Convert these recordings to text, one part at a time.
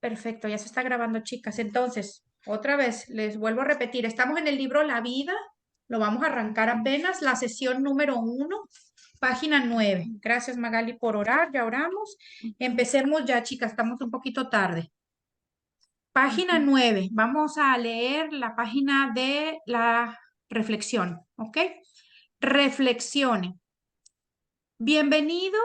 Perfecto, ya se está grabando, chicas. Entonces, otra vez, les vuelvo a repetir, estamos en el libro La Vida, lo vamos a arrancar apenas, la sesión número 1, página 9. Gracias, Magali, por orar, ya oramos. Empecemos ya, chicas, estamos un poquito tarde. Página 9, vamos a leer la página de la reflexión, ¿ok? Reflexione. Bienvenido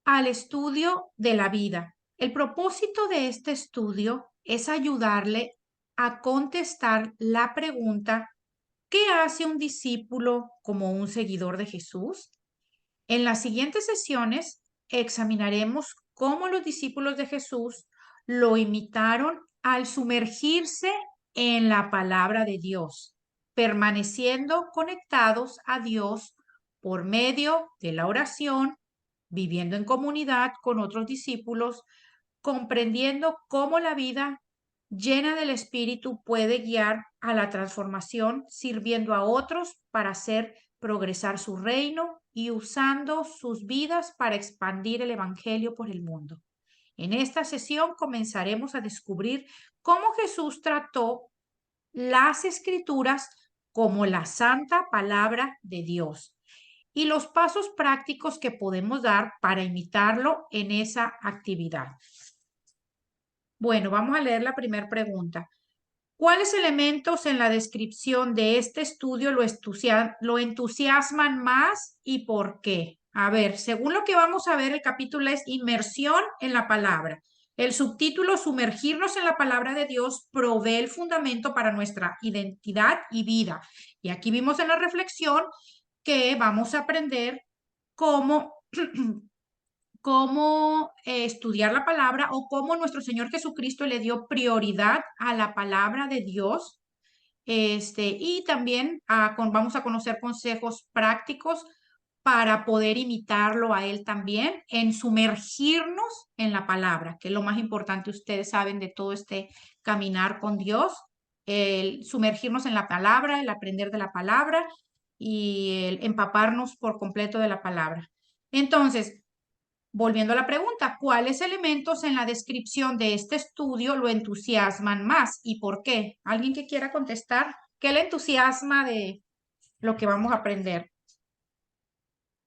al estudio de la vida. El propósito de este estudio es ayudarle a contestar la pregunta: ¿qué hace un discípulo como un seguidor de Jesús? En las siguientes sesiones examinaremos cómo los discípulos de Jesús lo imitaron al sumergirse en la palabra de Dios, permaneciendo conectados a Dios por medio de la oración, viviendo en comunidad con otros discípulos, comprendiendo cómo la vida llena del Espíritu puede guiar a la transformación, sirviendo a otros para hacer progresar su reino y usando sus vidas para expandir el Evangelio por el mundo. En esta sesión comenzaremos a descubrir cómo Jesús trató las Escrituras como la santa palabra de Dios y los pasos prácticos que podemos dar para imitarlo en esa actividad. Bueno, vamos a leer la primera pregunta. ¿Cuáles elementos en la descripción de este estudio lo entusiasman más y por qué? A ver, según lo que vamos a ver, el capítulo es Inmersión en la palabra. El subtítulo, Sumergirnos en la palabra de Dios, provee el fundamento para nuestra identidad y vida. Y aquí vimos en la reflexión que vamos a aprender cómo cómo estudiar la palabra o cómo nuestro Señor Jesucristo le dio prioridad a la palabra de Dios. Y también vamos a conocer consejos prácticos para poder imitarlo a Él también, en sumergirnos en la palabra, que es lo más importante. Ustedes saben de todo este caminar con Dios, el sumergirnos en la palabra, el aprender de la palabra y el empaparnos por completo de la palabra. Entonces, volviendo a la pregunta, ¿cuáles elementos en la descripción de este estudio lo entusiasman más y por qué? ¿Alguien que quiera contestar? ¿Qué le entusiasma de lo que vamos a aprender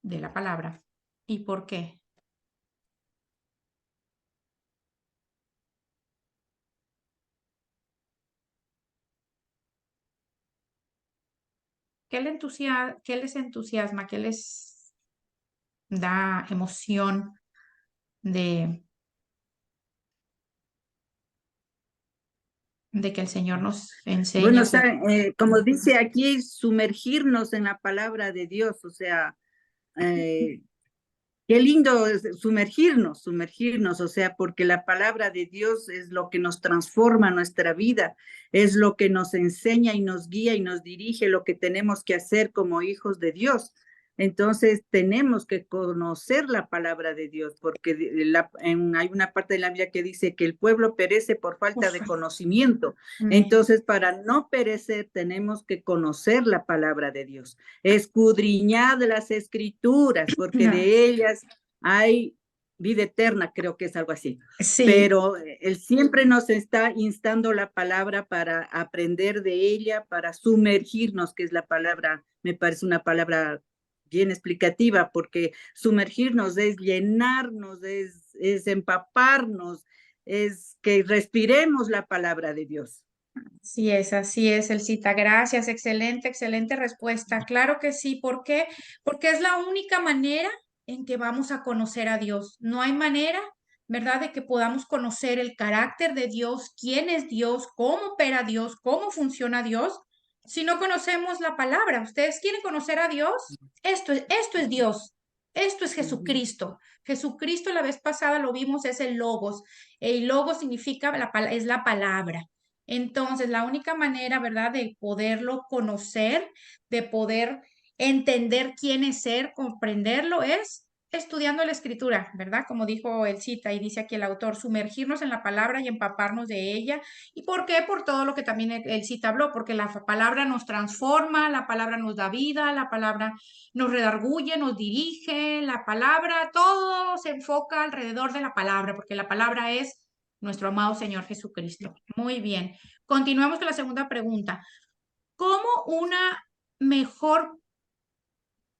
de la palabra? ¿Y por qué? ¿Qué les entusiasma? ¿Qué les da emoción de que el Señor nos enseñe Bueno, a o hacer? sea, como dice aquí, sumergirnos en la palabra de Dios, o sea, eh, qué lindo es sumergirnos, o sea, porque la palabra de Dios es lo que nos transforma nuestra vida, es lo que nos enseña y nos guía y nos dirige lo que tenemos que hacer como hijos de Dios. Entonces, tenemos que conocer la palabra de Dios, porque hay una parte de la Biblia que dice que el pueblo perece por falta de conocimiento. Entonces, para no perecer, tenemos que conocer la palabra de Dios. Escudriñad las escrituras, porque de ellas hay vida eterna, creo que es algo así. Sí. Pero Él siempre nos está instando la palabra para aprender de ella, para sumergirnos, que es la palabra, me parece una palabra bien explicativa, porque sumergirnos es llenarnos, es empaparnos, es que respiremos la palabra de Dios. Así es, Elcita. Gracias. Excelente, excelente respuesta. Claro que sí. ¿Por qué? Porque es la única manera en que vamos a conocer a Dios. No hay manera, ¿verdad?, de que podamos conocer el carácter de Dios, quién es Dios, cómo opera Dios, cómo funciona Dios, si no conocemos la palabra. ¿Ustedes quieren conocer a Dios? Esto es Dios. Esto es Jesucristo. Jesucristo, la vez pasada lo vimos, es el Logos. El Logos significa, es la palabra. Entonces, la única manera, ¿verdad?, de poderlo conocer, de poder entender quién es Él, comprenderlo, es estudiando la escritura, ¿verdad? Como dijo el cita y dice aquí el autor, sumergirnos en la palabra y empaparnos de ella. ¿Y por qué? Por todo lo que también el cita habló, porque la palabra nos transforma, la palabra nos da vida, la palabra nos redarguye, nos dirige, la palabra, todo se enfoca alrededor de la palabra, porque la palabra es nuestro amado Señor Jesucristo. Muy bien. Continuamos con la segunda pregunta. ¿Cómo una mejor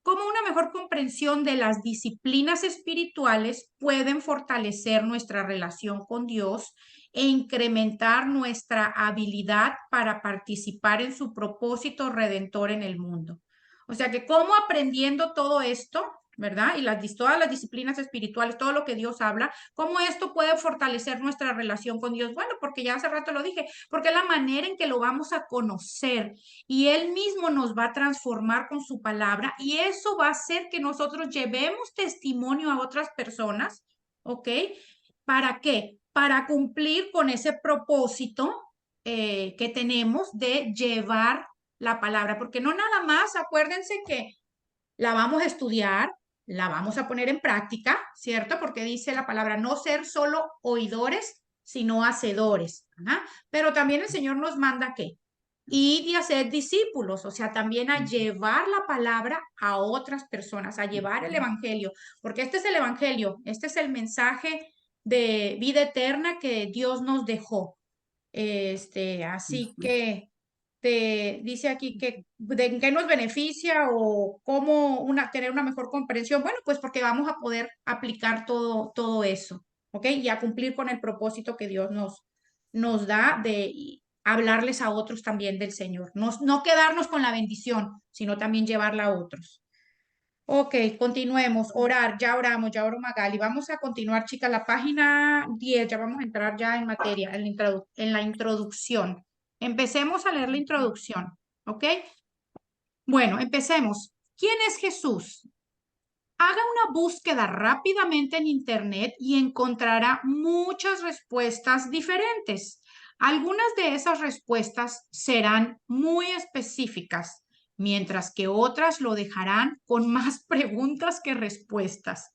¿Cómo una mejor comprensión de las disciplinas espirituales pueden fortalecer nuestra relación con Dios e incrementar nuestra habilidad para participar en su propósito redentor en el mundo? O sea que cómo aprendiendo todo esto, ¿verdad? Y todas las disciplinas espirituales, todo lo que Dios habla, cómo esto puede fortalecer nuestra relación con Dios. Bueno, porque ya hace rato lo dije, porque es la manera en que lo vamos a conocer y Él mismo nos va a transformar con su palabra y eso va a hacer que nosotros llevemos testimonio a otras personas, ¿ok? ¿Para qué? Para cumplir con ese propósito que tenemos de llevar la palabra, porque no nada más, acuérdense que la vamos a estudiar, la vamos a poner en práctica, ¿cierto? Porque dice la palabra no ser solo oidores, sino hacedores. ¿Ah? Pero también el Señor nos manda ¿qué? Y de hacer discípulos, o sea, también a llevar la palabra a otras personas, a llevar el evangelio, porque este es el evangelio, este es el mensaje de vida eterna que Dios nos dejó. Así que te dice aquí que de qué nos beneficia o cómo tener una mejor comprensión. Bueno, pues porque vamos a poder aplicar todo eso, ¿ok? Y a cumplir con el propósito que Dios nos da de hablarles a otros también del Señor. No quedarnos con la bendición, sino también llevarla a otros. Ok, continuemos. Orar, ya oramos, ya oró Magali. Vamos a continuar, chicas, la página 10, ya vamos a entrar ya en materia, en la introducción. Empecemos a leer la introducción, ¿ok? Bueno, empecemos. ¿Quién es Jesús? Haga una búsqueda rápidamente en Internet y encontrará muchas respuestas diferentes. Algunas de esas respuestas serán muy específicas, mientras que otras lo dejarán con más preguntas que respuestas.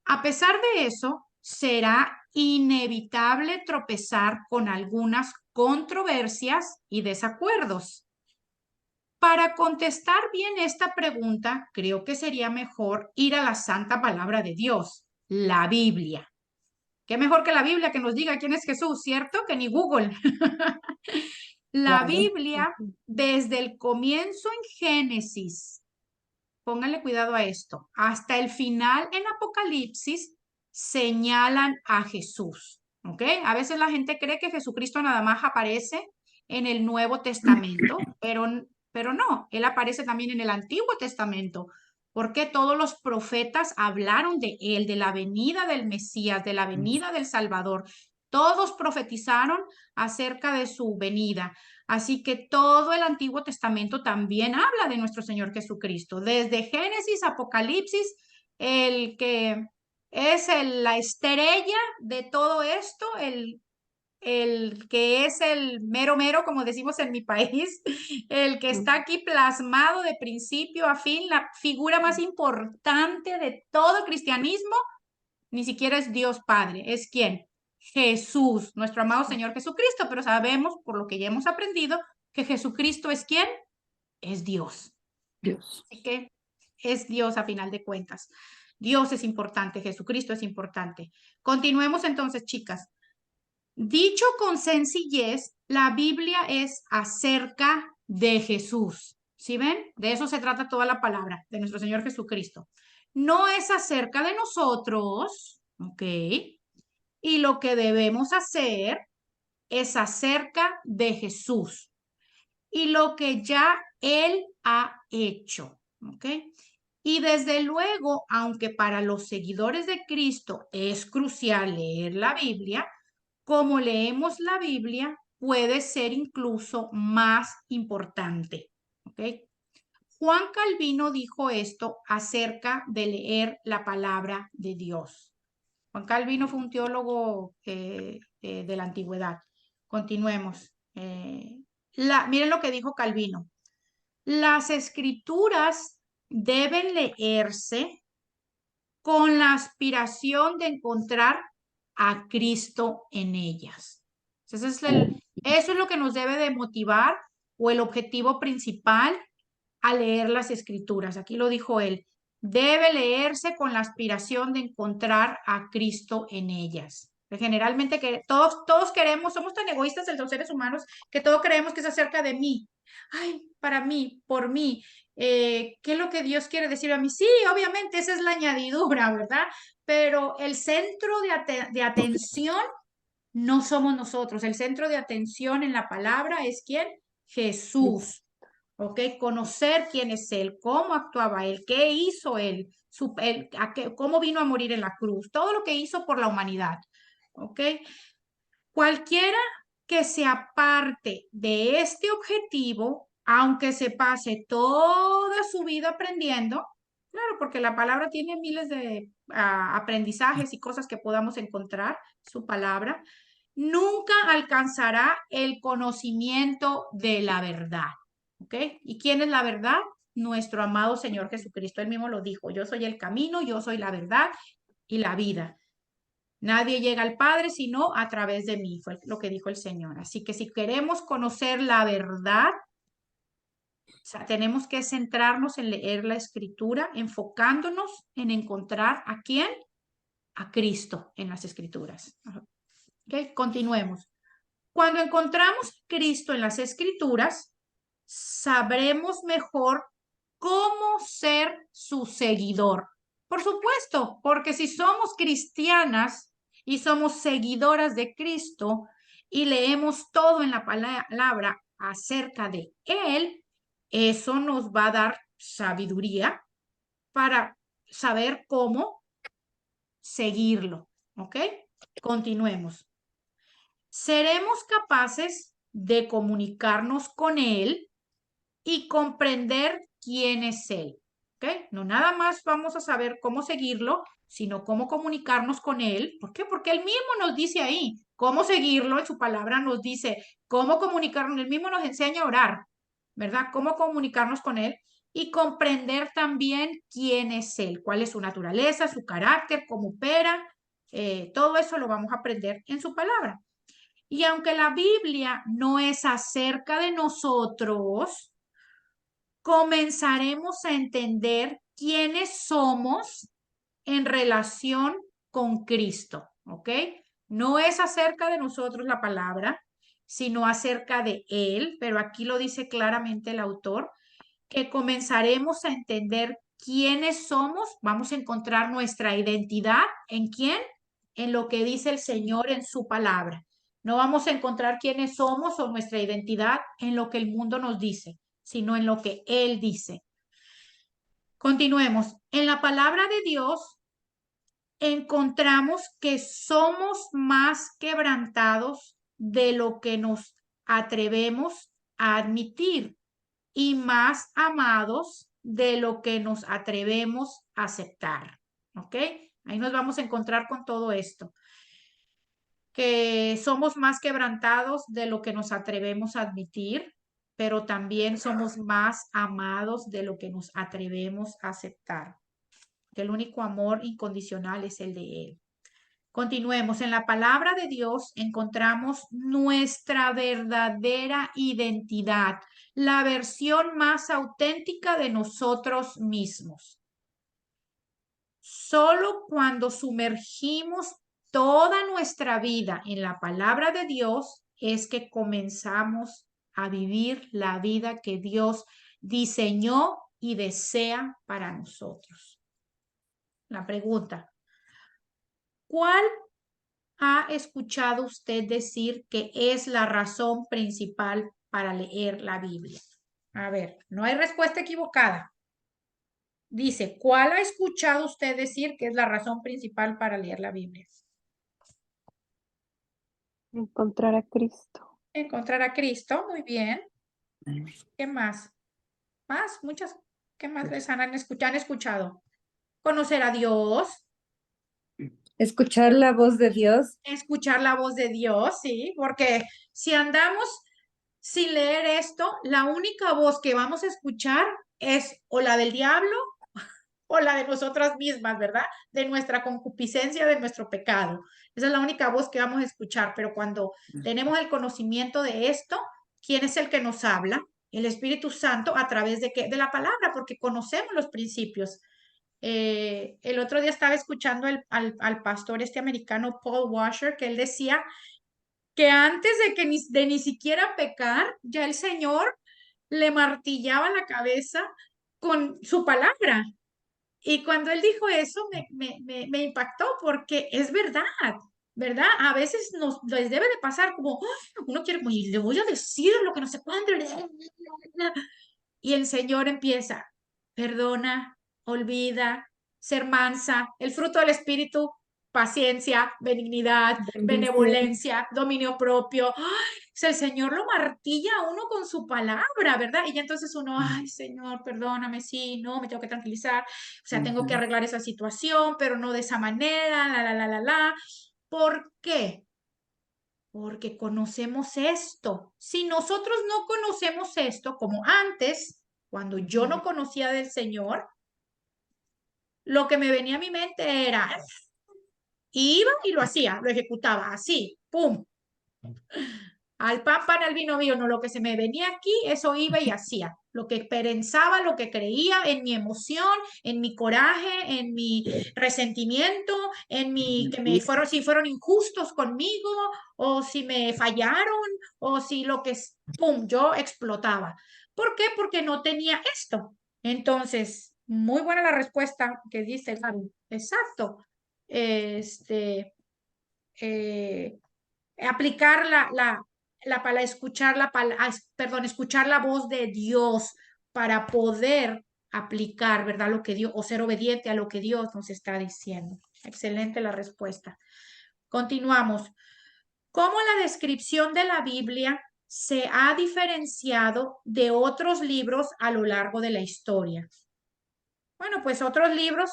A pesar de eso, será inevitable tropezar con algunas controversias y desacuerdos. Para contestar bien esta pregunta, creo que sería mejor ir a la santa palabra de Dios, la Biblia. ¿Qué mejor que la Biblia que nos diga quién es Jesús, cierto? Que ni Google. La Claro. Biblia, desde el comienzo en Génesis, pónganle cuidado a esto, hasta el final en Apocalipsis, señalan a Jesús. ¿Ok? A veces la gente cree que Jesucristo nada más aparece en el Nuevo Testamento, pero no, él aparece también en el Antiguo Testamento, porque todos los profetas hablaron de él, de la venida del Mesías, de la venida del Salvador. Todos profetizaron acerca de su venida. Así que todo el Antiguo Testamento también habla de nuestro Señor Jesucristo. Desde Génesis, Apocalipsis, el que es la estrella de todo esto, el que es el mero mero, como decimos en mi país, el que está aquí plasmado de principio a fin, la figura más importante de todo el cristianismo, ni siquiera es Dios Padre, ¿es quién? Jesús, nuestro amado Señor Jesucristo, pero sabemos, por lo que ya hemos aprendido, que Jesucristo es quién? Es Dios. Dios. Así que es Dios a final de cuentas. Dios es importante, Jesucristo es importante. Continuemos entonces, chicas. Dicho con sencillez, la Biblia es acerca de Jesús. ¿Sí ven? De eso se trata toda la palabra, de nuestro Señor Jesucristo. No es acerca de nosotros, ¿ok? Y lo que debemos hacer es acerca de Jesús y lo que ya Él ha hecho, ¿ok? Y desde luego, aunque para los seguidores de Cristo es crucial leer la Biblia, como leemos la Biblia, puede ser incluso más importante. ¿Ok? Juan Calvino dijo esto acerca de leer la palabra de Dios. Juan Calvino fue un teólogo de la antigüedad. Continuemos. Miren lo que dijo Calvino. Las escrituras deben leerse con la aspiración de encontrar a Cristo en ellas. Eso es lo que nos debe de motivar o el objetivo principal a leer las escrituras. Aquí lo dijo él. Debe leerse con la aspiración de encontrar a Cristo en ellas. Generalmente que todos queremos, somos tan egoístas los seres humanos que todos creemos que es acerca de mí. Ay, para mí, por mí. ¿Qué es lo que Dios quiere decir a mí? Sí, obviamente, esa es la añadidura, ¿verdad? Pero el centro de atención no somos nosotros. El centro de atención en la palabra es ¿quién? Jesús. ¿Ok? Conocer quién es Él, cómo actuaba Él, qué hizo Él, cómo vino a morir en la cruz, todo lo que hizo por la humanidad. ¿Ok? Cualquiera que se aparte de este objetivo, aunque se pase toda su vida aprendiendo, claro, porque la palabra tiene miles de aprendizajes y cosas que podamos encontrar, su palabra, nunca alcanzará el conocimiento de la verdad. ¿Ok? ¿Y quién es la verdad? Nuestro amado Señor Jesucristo. Él mismo lo dijo, yo soy el camino, yo soy la verdad y la vida. Nadie llega al Padre sino a través de mí, fue lo que dijo el Señor. Así que si queremos conocer la verdad, o sea, tenemos que centrarnos en leer la Escritura, enfocándonos en encontrar a quién, a Cristo en las Escrituras. ¿Ok? Continuemos. Cuando encontramos a Cristo en las Escrituras, sabremos mejor cómo ser su seguidor. Por supuesto, porque si somos cristianas y somos seguidoras de Cristo y leemos todo en la palabra acerca de Él, eso nos va a dar sabiduría para saber cómo seguirlo. ¿Ok? Continuemos. Seremos capaces de comunicarnos con Él y comprender quién es Él. ¿Ok? No nada más vamos a saber cómo seguirlo, sino cómo comunicarnos con Él. ¿Por qué? Porque Él mismo nos dice ahí cómo seguirlo, en su palabra nos dice cómo comunicarnos, Él mismo nos enseña a orar, ¿verdad? Cómo comunicarnos con Él y comprender también quién es Él, cuál es su naturaleza, su carácter, cómo opera. Todo eso lo vamos a aprender en su palabra. Y aunque la Biblia no es acerca de nosotros, comenzaremos a entender quiénes somos en relación con Cristo, ¿ok? No es acerca de nosotros la palabra, sino acerca de Él, pero aquí lo dice claramente el autor, que comenzaremos a entender quiénes somos, vamos a encontrar nuestra identidad en quién, en lo que dice el Señor en su palabra. No vamos a encontrar quiénes somos o nuestra identidad en lo que el mundo nos dice, sino en lo que Él dice. Continuemos. En la palabra de Dios encontramos que somos más quebrantados de lo que nos atrevemos a admitir y más amados de lo que nos atrevemos a aceptar. ¿Ok? Ahí nos vamos a encontrar con todo esto. Que somos más quebrantados de lo que nos atrevemos a admitir, pero también somos más amados de lo que nos atrevemos a aceptar. Que el único amor incondicional es el de Él. Continuemos. En la palabra de Dios encontramos nuestra verdadera identidad, la versión más auténtica de nosotros mismos. Solo cuando sumergimos toda nuestra vida en la palabra de Dios es que comenzamos a vivir la vida que Dios diseñó y desea para nosotros. La pregunta, ¿cuál ha escuchado usted decir que es la razón principal para leer la Biblia? A ver, no hay respuesta equivocada. Dice, ¿cuál ha escuchado usted decir que es la razón principal para leer la Biblia? Encontrar a Cristo. Encontrar a Cristo, muy bien. ¿Qué más? Más, muchas. ¿Qué más les han escuchado? Conocer a Dios. Escuchar la voz de Dios. Escuchar la voz de Dios, sí, porque si andamos sin leer esto, la única voz que vamos a escuchar es o la del diablo o la de nosotras mismas, ¿verdad? De nuestra concupiscencia, de nuestro pecado. Esa es la única voz que vamos a escuchar, pero cuando tenemos el conocimiento de esto, ¿quién es el que nos habla? El Espíritu Santo a través de qué? De la palabra, porque conocemos los principios. El otro día estaba escuchando al pastor americano Paul Washer, que él decía que antes de que ni siquiera pecar, ya el Señor le martillaba la cabeza con su palabra. Y cuando él dijo eso, me impactó porque es verdad, ¿verdad? A veces les debe de pasar como, "Ay, uno quiere, como, y le voy a decir lo que no sé cuánto". Y el Señor empieza, perdona, olvida, ser mansa, el fruto del Espíritu, paciencia, benignidad, Bendice. benevolencia, dominio propio. ¡Ay! O sea, el Señor lo martilla a uno con su palabra, ¿verdad? Y ya entonces uno, ay, Señor, perdóname, sí, no, me tengo que tranquilizar, o sea, tengo que arreglar esa situación, pero no de esa manera, la. ¿Por qué? Porque conocemos esto. Si nosotros no conocemos esto, como antes, cuando yo no conocía del Señor, lo que me venía a mi mente era, iba y lo hacía, lo ejecutaba así, pum, al pan, pan, al vino, vino, no, lo que se me venía aquí, eso iba y hacía. Lo que pensaba, lo que creía, en mi emoción, en mi coraje, en mi resentimiento, en mi, que si fueron injustos conmigo, o si me fallaron, o si lo que es, pum, yo explotaba. ¿Por qué? Porque no tenía esto. Entonces, muy buena la respuesta que dice Gaby. Exacto. Este, eh, aplicar para escuchar escuchar la voz de Dios para poder aplicar, ¿verdad? Lo que Dios, o ser obediente a lo que Dios nos está diciendo. Excelente la respuesta. Continuamos. ¿Cómo la descripción de la Biblia se ha diferenciado de otros libros a lo largo de la historia? Bueno, pues otros libros,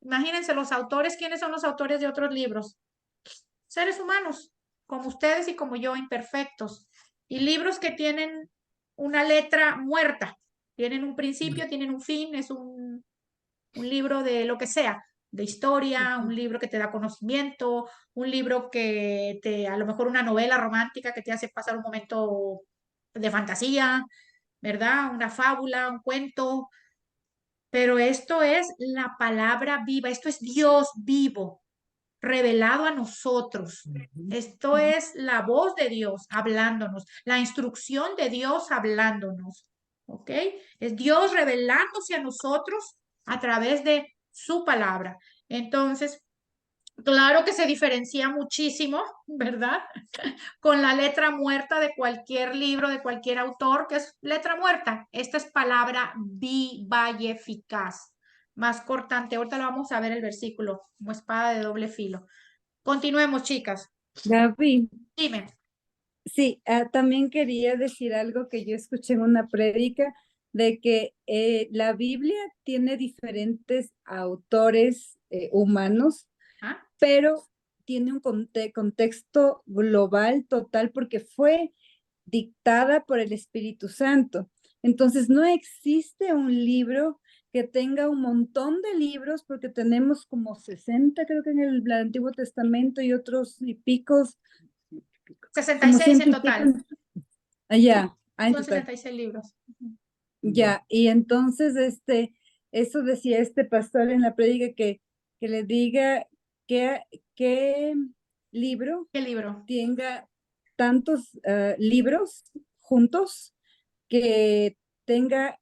imagínense los autores, ¿quiénes son los autores de otros libros? Seres humanos, como ustedes y como yo, imperfectos. Y libros que tienen una letra muerta, tienen un principio, tienen un fin, es un libro de lo que sea, de historia, un libro que te da conocimiento, un libro que a lo mejor una novela romántica que te hace pasar un momento de fantasía, ¿verdad? Una fábula, un cuento, pero esto es la palabra viva, esto es Dios vivo, revelado a nosotros. Esto es la voz de Dios hablándonos, la instrucción de Dios hablándonos, ¿ok? Es Dios revelándose a nosotros a través de su palabra. Entonces, claro que se diferencia muchísimo, ¿verdad? Con la letra muerta de cualquier libro, de cualquier autor, que es letra muerta. Esta es palabra viva y eficaz, más cortante. Ahorita lo vamos a ver el versículo, como espada de doble filo. Continuemos, chicas. Gaby, Dime. sí, también quería decir algo que yo escuché en una prédica de que la Biblia tiene diferentes autores humanos, ¿Ah? pero tiene un contexto global total porque fue dictada por el Espíritu Santo. Entonces, no existe un libro que tenga un montón de libros, porque tenemos como 60, creo que en el Antiguo Testamento y otros y picos, como 66 en 100 y pico. total. Allá, en Son total. 66 libros. Ya, y entonces eso decía este pastor en la prédica que le diga qué libro ¿Qué libro? tenga tantos libros juntos que tenga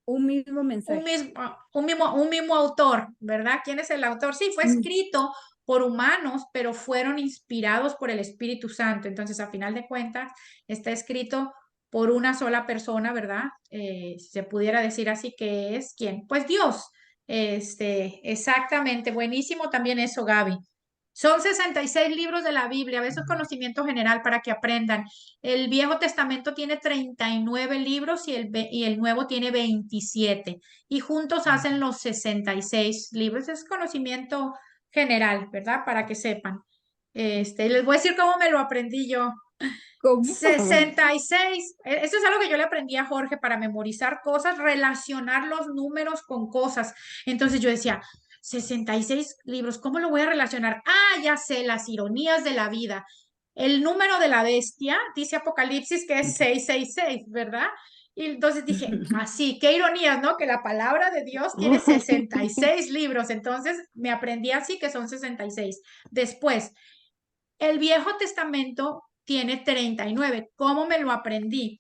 un mismo Un mensaje. mismo, un mismo autor, ¿verdad? ¿Quién es el autor? Sí, fue Mm. escrito por humanos, pero fueron inspirados por el Espíritu Santo. Entonces, a final de cuentas, está escrito por una sola persona, ¿verdad? Si se pudiera decir así, que es ¿quién? Pues Dios. Exactamente, buenísimo también eso, Gaby. Son 66 libros de la Biblia, eso es conocimiento general para que aprendan. El Viejo Testamento tiene 39 libros y el Nuevo tiene 27 y juntos hacen los 66 libros. Es conocimiento general, ¿verdad? Para que sepan. Les voy a decir cómo me lo aprendí yo. ¿Cómo? 66. Eso es algo que yo le aprendí a Jorge para memorizar cosas, relacionar los números con cosas. Entonces yo decía, 66 libros, ¿cómo lo voy a relacionar? Ah, ya sé, las ironías de la vida. El número de la bestia, dice Apocalipsis que es 666, ¿verdad? Y entonces dije, así, qué ironías, ¿no? Que la palabra de Dios tiene 66 libros, entonces me aprendí así que son 66. Después, el Viejo Testamento tiene 39. ¿Cómo me lo aprendí?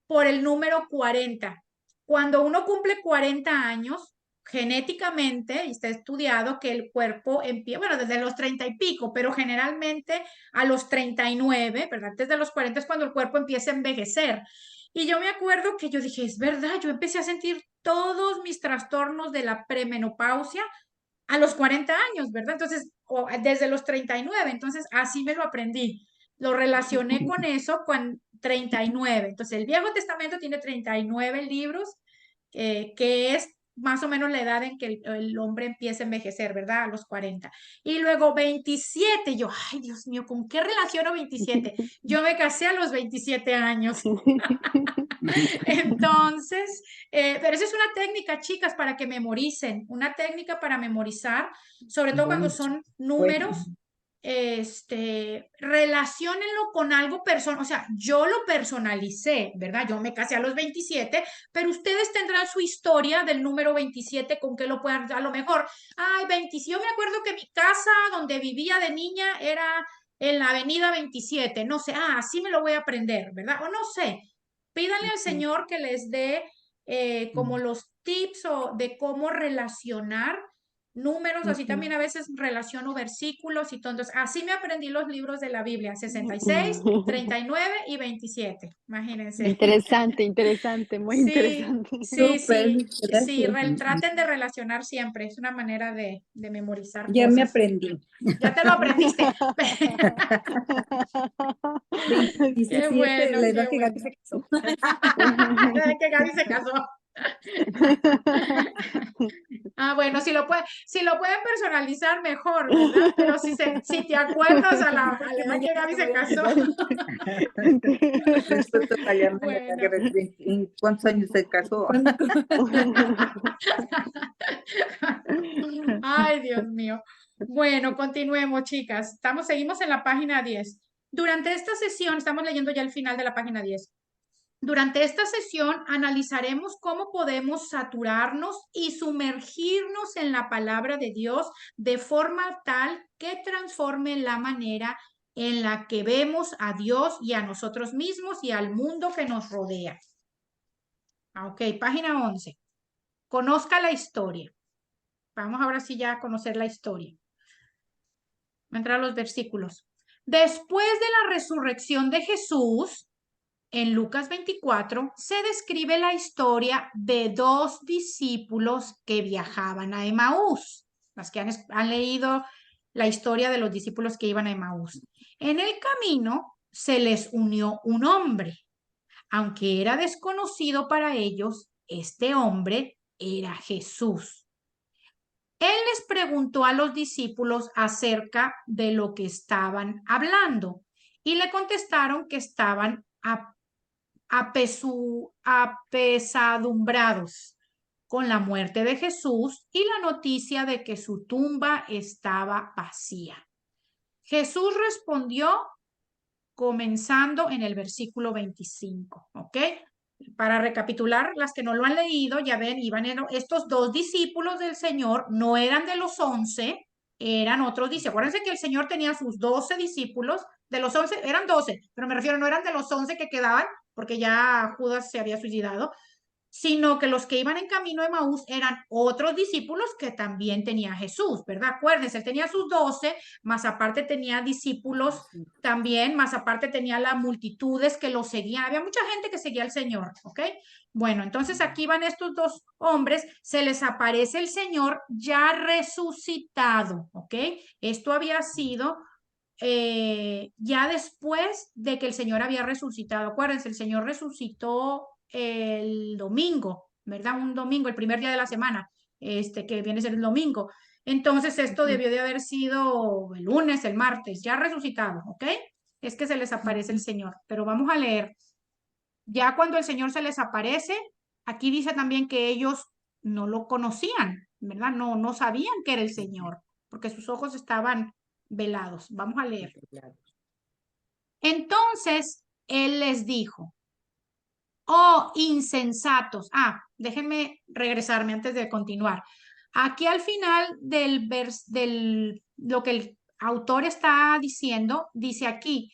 Por el número 40. Cuando uno cumple 40 años, genéticamente, y está estudiado que el cuerpo empieza, bueno, desde los 30 y pico, pero generalmente a los 39, ¿verdad? Antes de los 40 es cuando el cuerpo empieza a envejecer. Y yo me acuerdo que yo dije, es verdad, yo empecé a sentir todos mis trastornos de la premenopausia a los 40 años, ¿verdad? Entonces, desde los 39, entonces así me lo aprendí. Lo relacioné con eso, con 39. Entonces, el Viejo Testamento tiene 39 libros, que es más o menos la edad en que el hombre empieza a envejecer, ¿verdad? A los 40. Y luego 27, yo, ay, Dios mío, ¿con qué relaciono 27? Yo me casé a los 27 años. Entonces, pero esa es una técnica, chicas, para que memoricen, una técnica para memorizar, sobre todo cuando son números, relaciónenlo con algo personal, o sea, yo lo personalicé, ¿verdad? Yo me casé a los 27, pero ustedes tendrán su historia del número 27 con que lo puedan, a lo mejor, ay, 27, yo me acuerdo que mi casa donde vivía de niña era en la avenida 27, no sé, así me lo voy a aprender, ¿verdad? O no sé, pídanle al Señor que les dé como los tips o de cómo relacionar números, así también a veces relaciono versículos y todo. Entonces, así me aprendí los libros de la Biblia, 66, 39 y 27, imagínense. Interesante, interesante, muy Sí, interesante. sí, Súper, sí, sí, gracias. traten de relacionar siempre, es una manera de memorizar Ya me cosas. aprendí. Ya te lo aprendiste. Qué 27, bueno, la qué edad que Gaby bueno. se casó. Que Gaby se casó. Bueno, si lo pueden personalizar mejor, ¿verdad? Pero si te acuerdas a la edad que Gaby se casó. Después toca llamarle a la Bueno. que ¿en cuántos años se casó? Ay, Dios mío. Bueno, continuemos, chicas. Seguimos en la página 10. Durante esta sesión, estamos leyendo ya el final de la página 10. Durante esta sesión analizaremos cómo podemos saturarnos y sumergirnos en la palabra de Dios de forma tal que transforme la manera en la que vemos a Dios y a nosotros mismos y al mundo que nos rodea. Ok, página 11. Conozca la historia. Vamos ahora sí ya a conocer la historia. Voy a entrar a los versículos. Después de la resurrección de Jesús, en Lucas 24 se describe la historia de dos discípulos que viajaban a Emaús. Las que han leído la historia de los discípulos que iban a Emaús. En el camino se les unió un hombre. Aunque era desconocido para ellos, este hombre era Jesús. Él les preguntó a los discípulos acerca de lo que hablando y le contestaron que estaban apesadumbrados con la muerte de Jesús y la noticia de que su tumba estaba vacía. Jesús respondió comenzando en el versículo 25, ¿ok? Para recapitular, las que no lo han leído, ya ven, estos dos discípulos del Señor, no eran de los 11, eran otros discípulos. Acuérdense que el Señor tenía sus 12 discípulos, de los 11 eran 12, pero me refiero, no eran de los 11 que quedaban, porque ya Judas se había suicidado, sino que los que iban en camino de Emaús eran otros discípulos que también tenía Jesús, ¿verdad? Acuérdense, él tenía sus 12, más aparte tenía discípulos también, más aparte tenía las multitudes que lo seguían, había mucha gente que seguía al Señor, ¿ok? Bueno, entonces aquí van estos dos hombres, se les aparece el Señor ya resucitado, ¿ok? Esto había sido ya después de que el Señor había resucitado. Acuérdense, el Señor resucitó el domingo, ¿verdad? Un domingo, el primer día de la semana, que viene a ser el domingo. Entonces, esto debió de haber sido el lunes, el martes, ya resucitado, ¿ok? Es que se les aparece el Señor. Pero vamos a leer. Ya cuando el Señor se les aparece, aquí dice también que ellos no lo conocían, ¿verdad? No sabían que era el Señor, porque sus ojos estaban velados. Vamos a leer. Entonces, él les dijo, Oh, insensatos. Déjenme regresarme antes de continuar. Aquí al final lo que el autor está diciendo, dice aquí,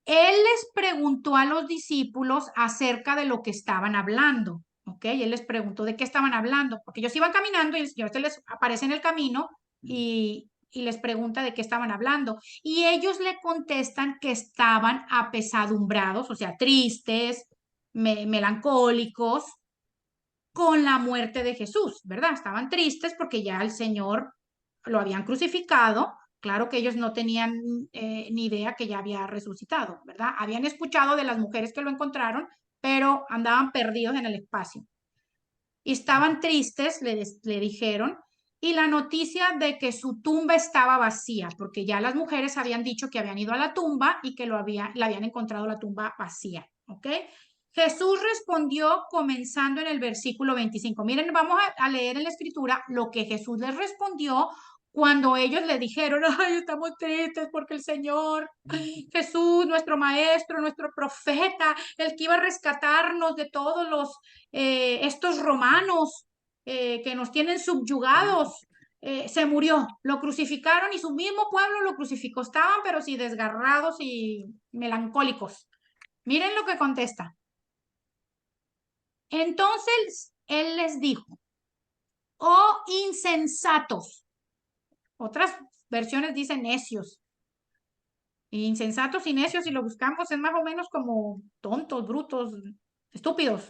él les preguntó a los discípulos acerca de lo que estaban hablando, ¿ok? Él les preguntó de qué estaban hablando, porque ellos iban caminando y el Señor se les aparece en el camino y les pregunta de qué estaban hablando. Y ellos le contestan que estaban apesadumbrados, o sea, tristes, melancólicos, con la muerte de Jesús, ¿verdad? Estaban tristes porque ya el Señor lo habían crucificado. Claro que ellos no tenían ni idea que ya había resucitado, ¿verdad? Habían escuchado de las mujeres que lo encontraron, pero andaban perdidos en el espacio. Y estaban tristes, le dijeron, y la noticia de que su tumba estaba vacía, porque ya las mujeres habían dicho que habían ido a la tumba y que la habían encontrado la tumba vacía, ¿ok? Jesús respondió comenzando en el versículo 25. Miren, vamos a leer en la escritura lo que Jesús les respondió cuando ellos le dijeron, ay, estamos tristes porque el Señor, Jesús, nuestro maestro, nuestro profeta, el que iba a rescatarnos de todos estos romanos que nos tienen subyugados, se murió, lo crucificaron y su mismo pueblo lo crucificó. Estaban pero sí desgarrados y melancólicos. Miren lo que contesta. Entonces él les dijo, oh insensatos. Otras versiones dicen necios. Insensatos y necios, si lo buscamos, es más o menos como tontos, brutos, estúpidos.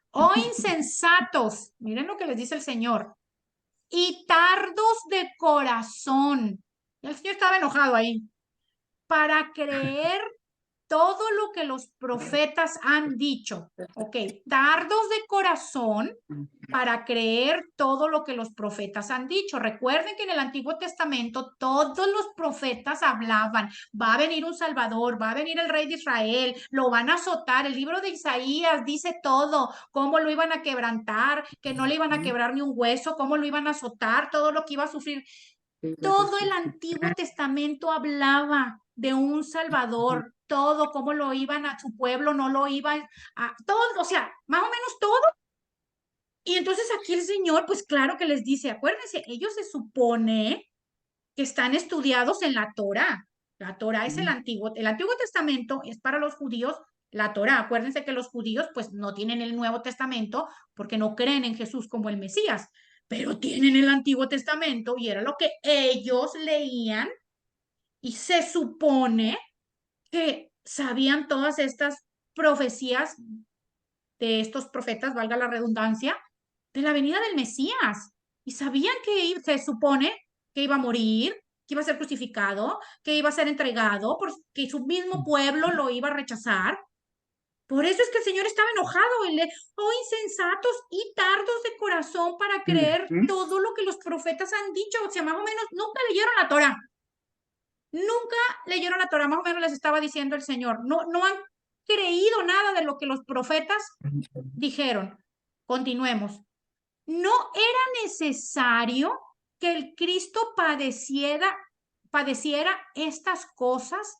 Oh insensatos, miren lo que les dice el Señor, y tardos de corazón. Y el Señor estaba enojado ahí. Para creer todo lo que los profetas han dicho. Ok, tardos de corazón para creer todo lo que los profetas han dicho. Recuerden que en el Antiguo Testamento todos los profetas hablaban, va a venir un Salvador, va a venir el rey de Israel, lo van a azotar. El libro de Isaías dice todo, cómo lo iban a quebrantar, que no le iban a quebrar ni un hueso, cómo lo iban a azotar, todo lo que iba a sufrir. Todo el Antiguo Testamento hablaba de un Salvador, todo, cómo lo iban a su pueblo, no lo iban a, todo, o sea, más o menos todo. Y entonces aquí el Señor, pues claro que les dice, acuérdense, ellos se supone que están estudiados en la Torá. La Torá es el Antiguo Testamento es para los judíos, la Torá. Acuérdense que los judíos pues no tienen el Nuevo Testamento porque no creen en Jesús como el Mesías, pero tienen el Antiguo Testamento y era lo que ellos leían y se supone que sabían todas estas profecías de estos profetas, valga la redundancia, de la venida del Mesías. Y sabían que se supone que iba a morir, que iba a ser crucificado, que iba a ser entregado, porque su mismo pueblo lo iba a rechazar. Por eso es que el Señor estaba enojado. Oh, insensatos y tardos de corazón para creer todo lo que los profetas han dicho. O sea, más o menos, nunca leyeron la Torá. Nunca leyeron la Torá, más o menos les estaba diciendo el Señor. No han creído nada de lo que los profetas dijeron. Continuemos. No era necesario que el Cristo padeciera estas cosas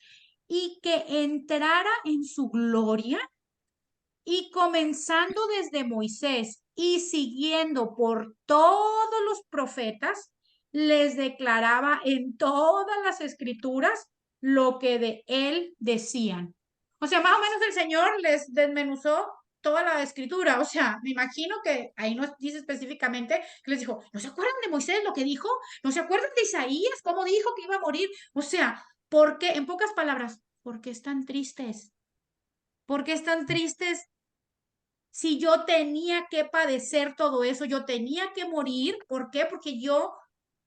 y que entrara en su gloria. Y comenzando desde Moisés y siguiendo por todos los profetas, les declaraba en todas las escrituras lo que de él decían. O sea, más o menos el Señor les desmenuzó toda la escritura. O sea, me imagino que ahí nos dice específicamente que les dijo, ¿no se acuerdan de Moisés lo que dijo? ¿No se acuerdan de Isaías cómo dijo que iba a morir? O sea, ¿por qué? En pocas palabras, ¿por qué están tristes? ¿Por qué están tristes? Si yo tenía que padecer todo eso, yo tenía que morir, ¿por qué? Porque yo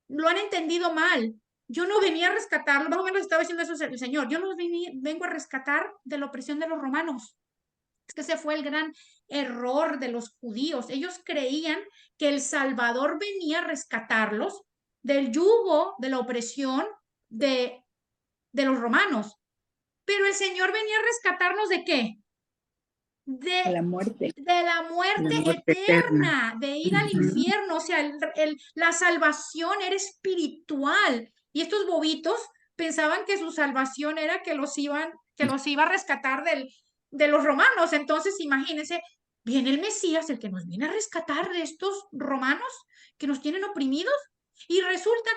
lo han entendido mal. Yo no venía a rescatarlo, más o menos estaba diciendo eso el Señor, yo no vengo a rescatar de la opresión de los romanos. Es que ese fue el gran error de los judíos. Ellos creían que el Salvador venía a rescatarlos del yugo, de la opresión de los romanos. Pero el Señor venía a rescatarnos ¿de qué? De la muerte. De la muerte eterna, de ir al infierno. O sea, la salvación era espiritual. Y estos bobitos pensaban que su salvación era que los iba a rescatar de los romanos. Entonces, imagínense, viene el Mesías, el que nos viene a rescatar de estos romanos que nos tienen oprimidos, y resulta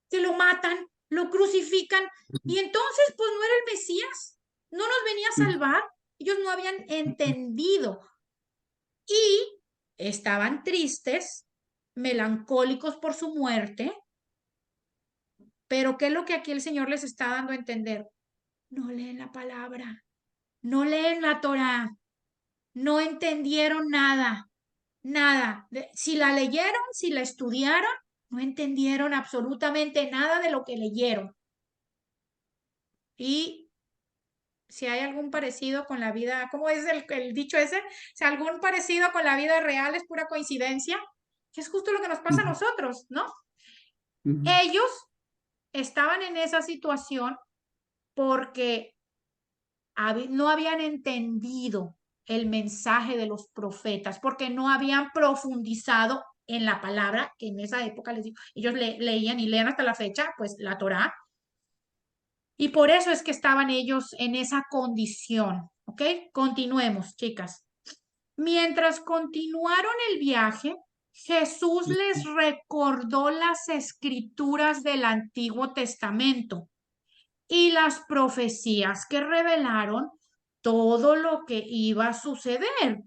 que lo matan, lo crucifican, y entonces, pues no era el Mesías, no nos venía a salvar. Ellos no habían entendido y estaban tristes, melancólicos por su muerte. Pero ¿qué es lo que aquí el Señor les está dando a entender? No leen la palabra, no leen la Torá, no entendieron nada, nada. Si la leyeron, si la estudiaron, no entendieron absolutamente nada de lo que leyeron. Y si hay algún parecido con la vida, ¿cómo es el dicho ese? Si algún parecido con la vida real es pura coincidencia, que es justo lo que nos pasa a nosotros, ¿no? Ellos estaban en esa situación porque no habían entendido el mensaje de los profetas, porque no habían profundizado en la palabra, que en esa época les digo, ellos leían y leen hasta la fecha, pues la Torá, y por eso es que estaban ellos en esa condición, ¿ok? Continuemos, chicas. Mientras continuaron el viaje, Jesús les recordó las escrituras del Antiguo Testamento y las profecías que revelaron todo lo que iba a suceder.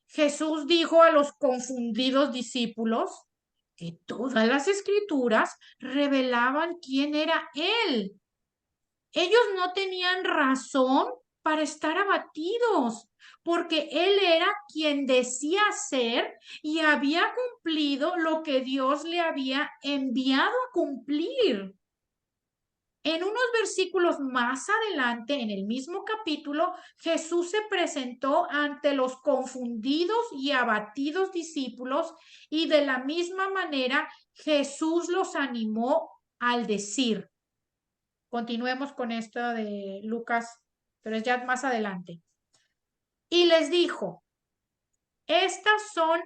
Jesús dijo a los confundidos discípulos que todas las escrituras revelaban quién era Él. Ellos no tenían razón para estar abatidos, porque Él era quien decía ser y había cumplido lo que Dios le había enviado a cumplir. En unos versículos más adelante, en el mismo capítulo, Jesús se presentó ante los confundidos y abatidos discípulos y de la misma manera Jesús los animó al decir. Continuemos con esto de Lucas, pero es ya más adelante. Y les dijo, estas son...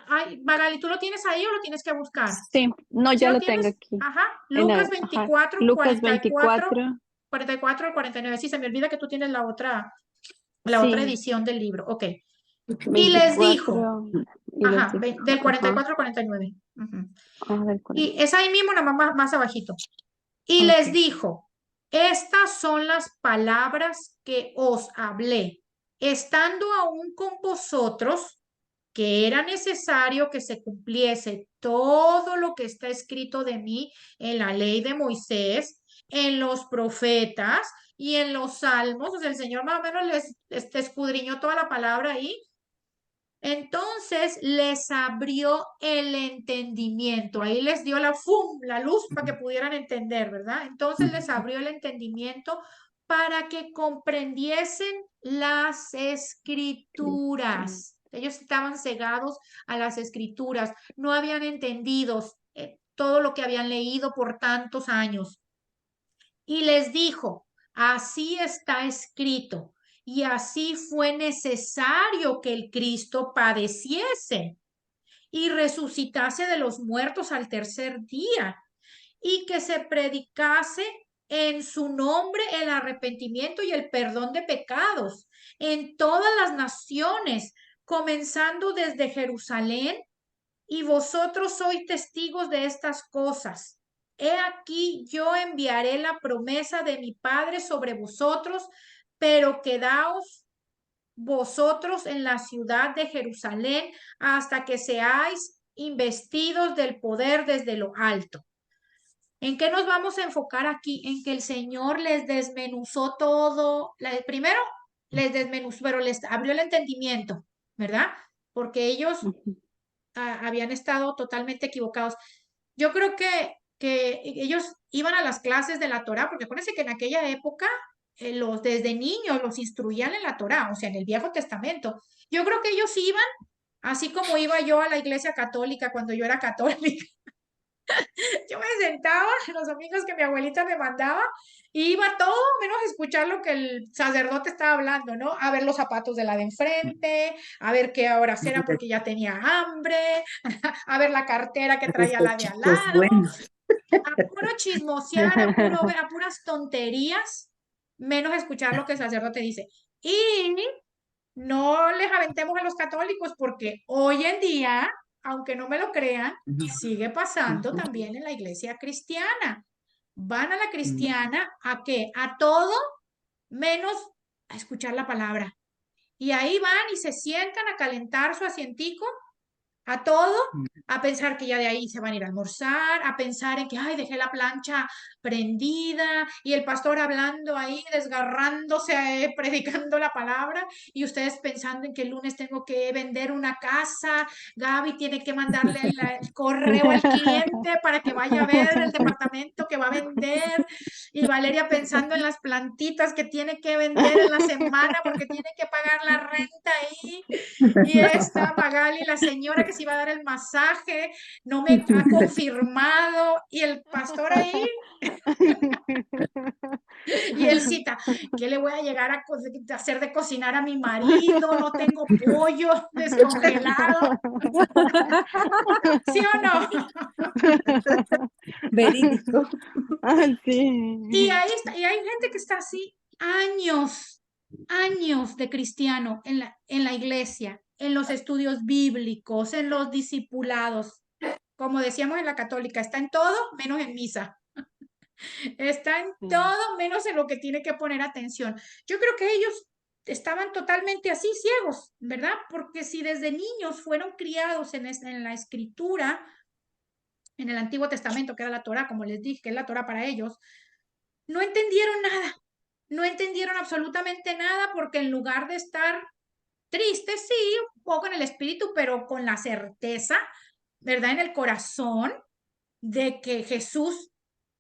Ay, Magali, ¿tú lo tienes ahí o lo tienes que buscar? Sí, no, ¿Sí ya lo lo tengo tienes? aquí. Ajá, Lucas 24, Lucas 44, 24. 44 al 49. Sí, se me olvida que tú tienes la otra Sí, edición del libro. Ok. Y les dijo, 24. Y les ajá, dijo, del ajá. 44 al 49. Ujú. Ah, del 40. Y es ahí mismo, nada más abajito. Y les Ok. dijo, estas son las palabras que os hablé, estando aún con vosotros, que era necesario que se cumpliese todo lo que está escrito de mí en la ley de Moisés, en los profetas y en los salmos. O sea, el Señor más o menos les escudriñó toda la palabra ahí. Entonces les abrió el entendimiento, ahí les dio la luz para que pudieran entender, ¿verdad? Entonces les abrió el entendimiento para que comprendiesen las escrituras. Ellos estaban cegados a las escrituras, no habían entendido todo lo que habían leído por tantos años. Y les dijo, así está escrito. Y así fue necesario que el Cristo padeciese y resucitase de los muertos al tercer día y que se predicase en su nombre el arrepentimiento y el perdón de pecados en todas las naciones, comenzando desde Jerusalén, y vosotros sois testigos de estas cosas. He aquí yo enviaré la promesa de mi Padre sobre vosotros, pero quedaos vosotros en la ciudad de Jerusalén hasta que seáis investidos del poder desde lo alto. ¿En qué nos vamos a enfocar aquí? En que el Señor les desmenuzó todo. Primero les desmenuzó, pero les abrió el entendimiento, ¿verdad? Porque ellos habían estado totalmente equivocados. Yo creo que ellos iban a las clases de la Torá, porque acuérdense que en aquella época desde niños los instruían en la Torá, o sea, en el Viejo Testamento. Yo creo que ellos iban, así como iba yo a la iglesia católica cuando yo era católica. Yo me sentaba en los domingos que mi abuelita me mandaba y iba todo menos a escuchar lo que el sacerdote estaba hablando, ¿no? A ver los zapatos de la de enfrente, a ver qué horas eran porque ya tenía hambre, a ver la cartera que traía la de al Sospechitos lado, buenos. a puro chismosear, a puras tonterías, menos escuchar lo que el sacerdote dice. Y no les aventemos a los católicos porque hoy en día, aunque no me lo crean, sigue pasando también en la iglesia cristiana. Van a la cristiana ¿a qué? A todo menos a escuchar la palabra. Y ahí van y se sientan a calentar su asientico a todo, a pensar que ya de ahí se van a ir a almorzar, a pensar en que, ay, dejé la plancha prendida y el pastor hablando ahí, desgarrándose, predicando la palabra, y ustedes pensando en que el lunes tengo que vender una casa, Gaby tiene que mandarle el correo al cliente para que vaya a ver el departamento que va a vender, y Valeria pensando en las plantitas que tiene que vender en la semana porque tiene que pagar la renta ahí. Y esta Magali, la señora que se iba a dar el masaje, no me ha confirmado. Y el pastor ahí, y él cita, ¿qué le voy a llegar a hacer de cocinar a mi marido? No tengo pollo descongelado. ¿Sí o no? Verídico. Sí. Y ahí está, y hay gente que está así años de cristiano en la iglesia, en los estudios bíblicos, en los discipulados. Como decíamos en la católica, está en todo menos en misa. Está en todo menos en lo que tiene que poner atención. Yo creo que ellos estaban totalmente así ciegos, ¿verdad? Porque si desde niños fueron criados en la escritura, en el Antiguo Testamento, que era la Torá, como les dije, que es la Torá para ellos, no entendieron nada, no entendieron absolutamente nada porque en lugar de estar tristes, sí, un poco en el espíritu, pero con la certeza, ¿verdad? En el corazón de que Jesús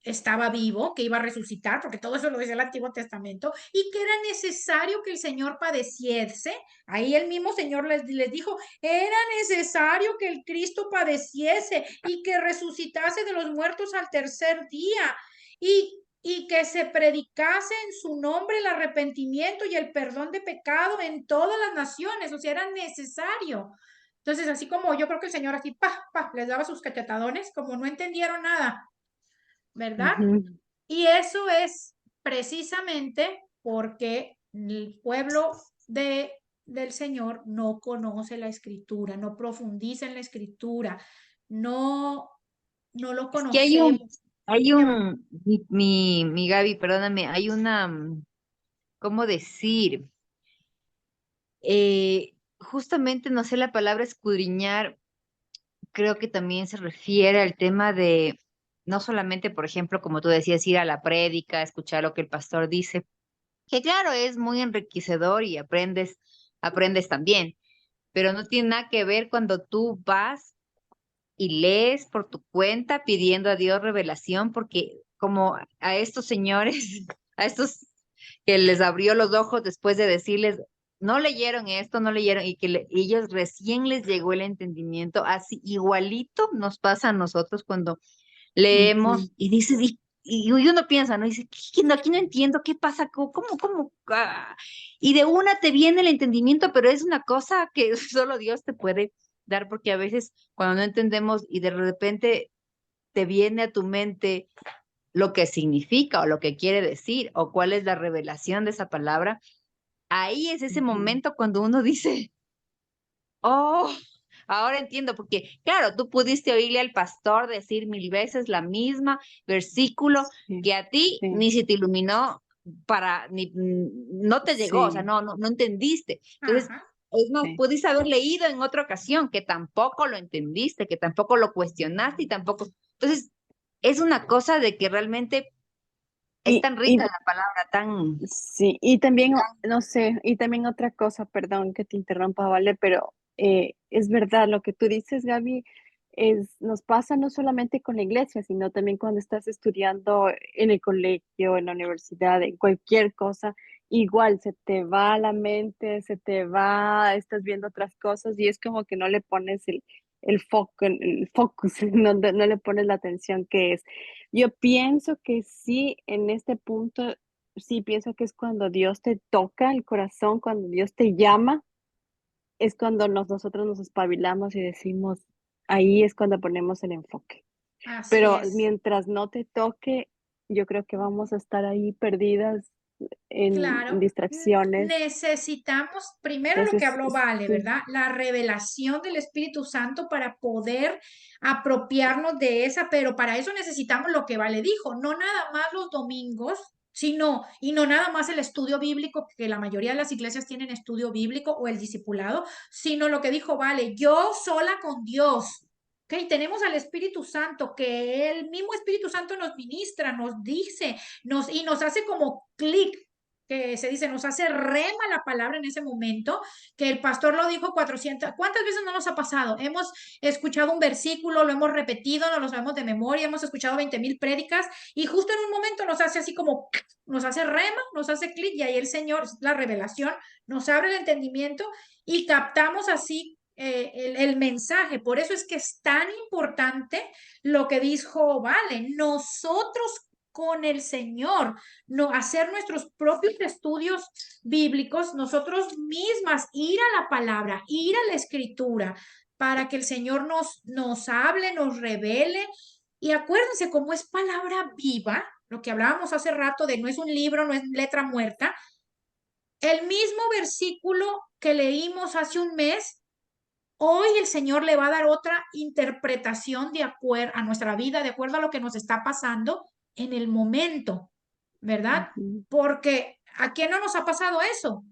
estaba vivo, que iba a resucitar, porque todo eso lo dice el Antiguo Testamento, y que era necesario que el Señor padeciese. Ahí el mismo Señor les dijo, era necesario que el Cristo padeciese y que resucitase de los muertos al tercer día. Y que se predicase en su nombre el arrepentimiento y el perdón de pecado en todas las naciones, o sea, era necesario. Entonces, así como yo creo que el Señor así, les daba sus cachetadones, como no entendieron nada, ¿verdad? Y eso es precisamente porque el pueblo del Señor no conoce la escritura, no profundiza en la escritura, no lo Es que conocemos. mi Gaby, perdóname, hay una, ¿cómo decir? Justamente, no sé, la palabra escudriñar, creo que también se refiere al tema de, no solamente, por ejemplo, como tú decías, ir a la prédica, escuchar lo que el pastor dice, que claro, es muy enriquecedor y aprendes también, pero no tiene nada que ver cuando tú vas y lees por tu cuenta pidiendo a Dios revelación, porque como a estos señores, a estos que les abrió los ojos después de decirles, no leyeron esto, no leyeron, y que ellos recién les llegó el entendimiento, así igualito nos pasa a nosotros cuando leemos y dices, y uno piensa, ¿no? Dice, aquí no entiendo, ¿qué pasa? ¿Cómo? Y de una te viene el entendimiento, pero es una cosa que solo Dios te puede dar, porque a veces cuando no entendemos y de repente te viene a tu mente lo que significa o lo que quiere decir o cuál es la revelación de esa palabra, ahí es ese momento cuando uno dice, oh, ahora entiendo, porque claro, tú pudiste oírle al pastor decir 1000 veces la misma versículo que a ti ni se te iluminó no te llegó, o sea, no entendiste. Entonces, Ajá. es más, pudiste haber leído en otra ocasión que tampoco lo entendiste, que tampoco lo cuestionaste y tampoco. Entonces, es una cosa de que realmente es tan rica la palabra, tan... Sí, y también, no sé, y también otra cosa, perdón que te interrumpa, ¿vale? Pero es verdad, lo que tú dices, Gaby, nos pasa no solamente con la iglesia, sino también cuando estás estudiando en el colegio, en la universidad, en cualquier cosa, igual se te va la mente, estás viendo otras cosas y es como que no le pones el foco, el focus, no le pones la atención que es. Yo pienso que sí, en este punto, sí pienso que es cuando Dios te toca el corazón, cuando Dios te llama, es cuando nosotros nos espabilamos y decimos, ahí es cuando ponemos el enfoque. Así Pero es. mientras no te toque, yo creo que vamos a estar ahí perdidas Claro, en distracciones. necesitamos primero lo que Entonces, habló Vale, sí. ¿verdad? La revelación del Espíritu Santo para poder apropiarnos de esa, pero para eso necesitamos lo que Vale dijo, no nada más los domingos, sino, y no nada más el estudio bíblico, que la mayoría de las iglesias tienen estudio bíblico o el discipulado, sino lo que dijo Vale, yo sola con Dios. Ok, tenemos al Espíritu Santo, que el mismo Espíritu Santo nos ministra, nos dice, y nos hace como clic, que se dice, nos hace rema la palabra en ese momento, que el pastor lo dijo 400, ¿cuántas veces no nos ha pasado? Hemos escuchado un versículo, lo hemos repetido, no lo sabemos de memoria, hemos escuchado 20,000 prédicas y justo en un momento nos hace así como, nos hace rema, nos hace clic y ahí el Señor, la revelación, nos abre el entendimiento y captamos así el mensaje. Por eso es que es tan importante lo que dijo Vale, nosotros con el Señor, no hacer nuestros propios estudios bíblicos, nosotros mismas, ir a la palabra, ir a la escritura, para que el Señor nos hable, nos revele. Y acuérdense, como es palabra viva, lo que hablábamos hace rato de no es un libro, no es letra muerta, el mismo versículo que leímos hace un mes, hoy el Señor le va a dar otra interpretación de acuerdo a nuestra vida, de acuerdo a lo que nos está pasando en el momento, ¿verdad? Ujú. Porque ¿a quién no nos ha pasado eso?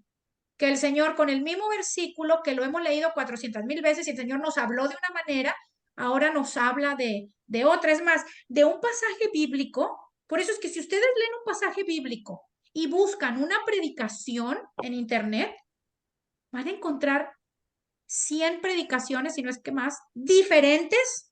Que el Señor con el mismo versículo que lo hemos leído 400,000 veces y el Señor nos habló de una manera, ahora nos habla de otra. Es más, de un pasaje bíblico. Por eso es que si ustedes leen un pasaje bíblico y buscan una predicación en internet, van a encontrar 100 predicaciones, si no es que más, diferentes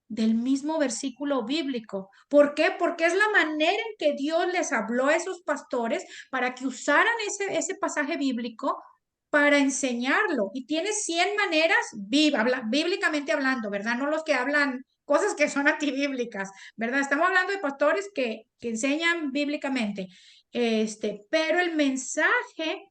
del mismo versículo bíblico. ¿Por qué? Porque es la manera en que Dios les habló a esos pastores para que usaran ese pasaje bíblico para enseñarlo. Y tiene 100 maneras bíblicamente hablando, ¿verdad? No los que hablan cosas que son antibíblicas, ¿verdad? Estamos hablando de pastores que enseñan bíblicamente. Pero el mensaje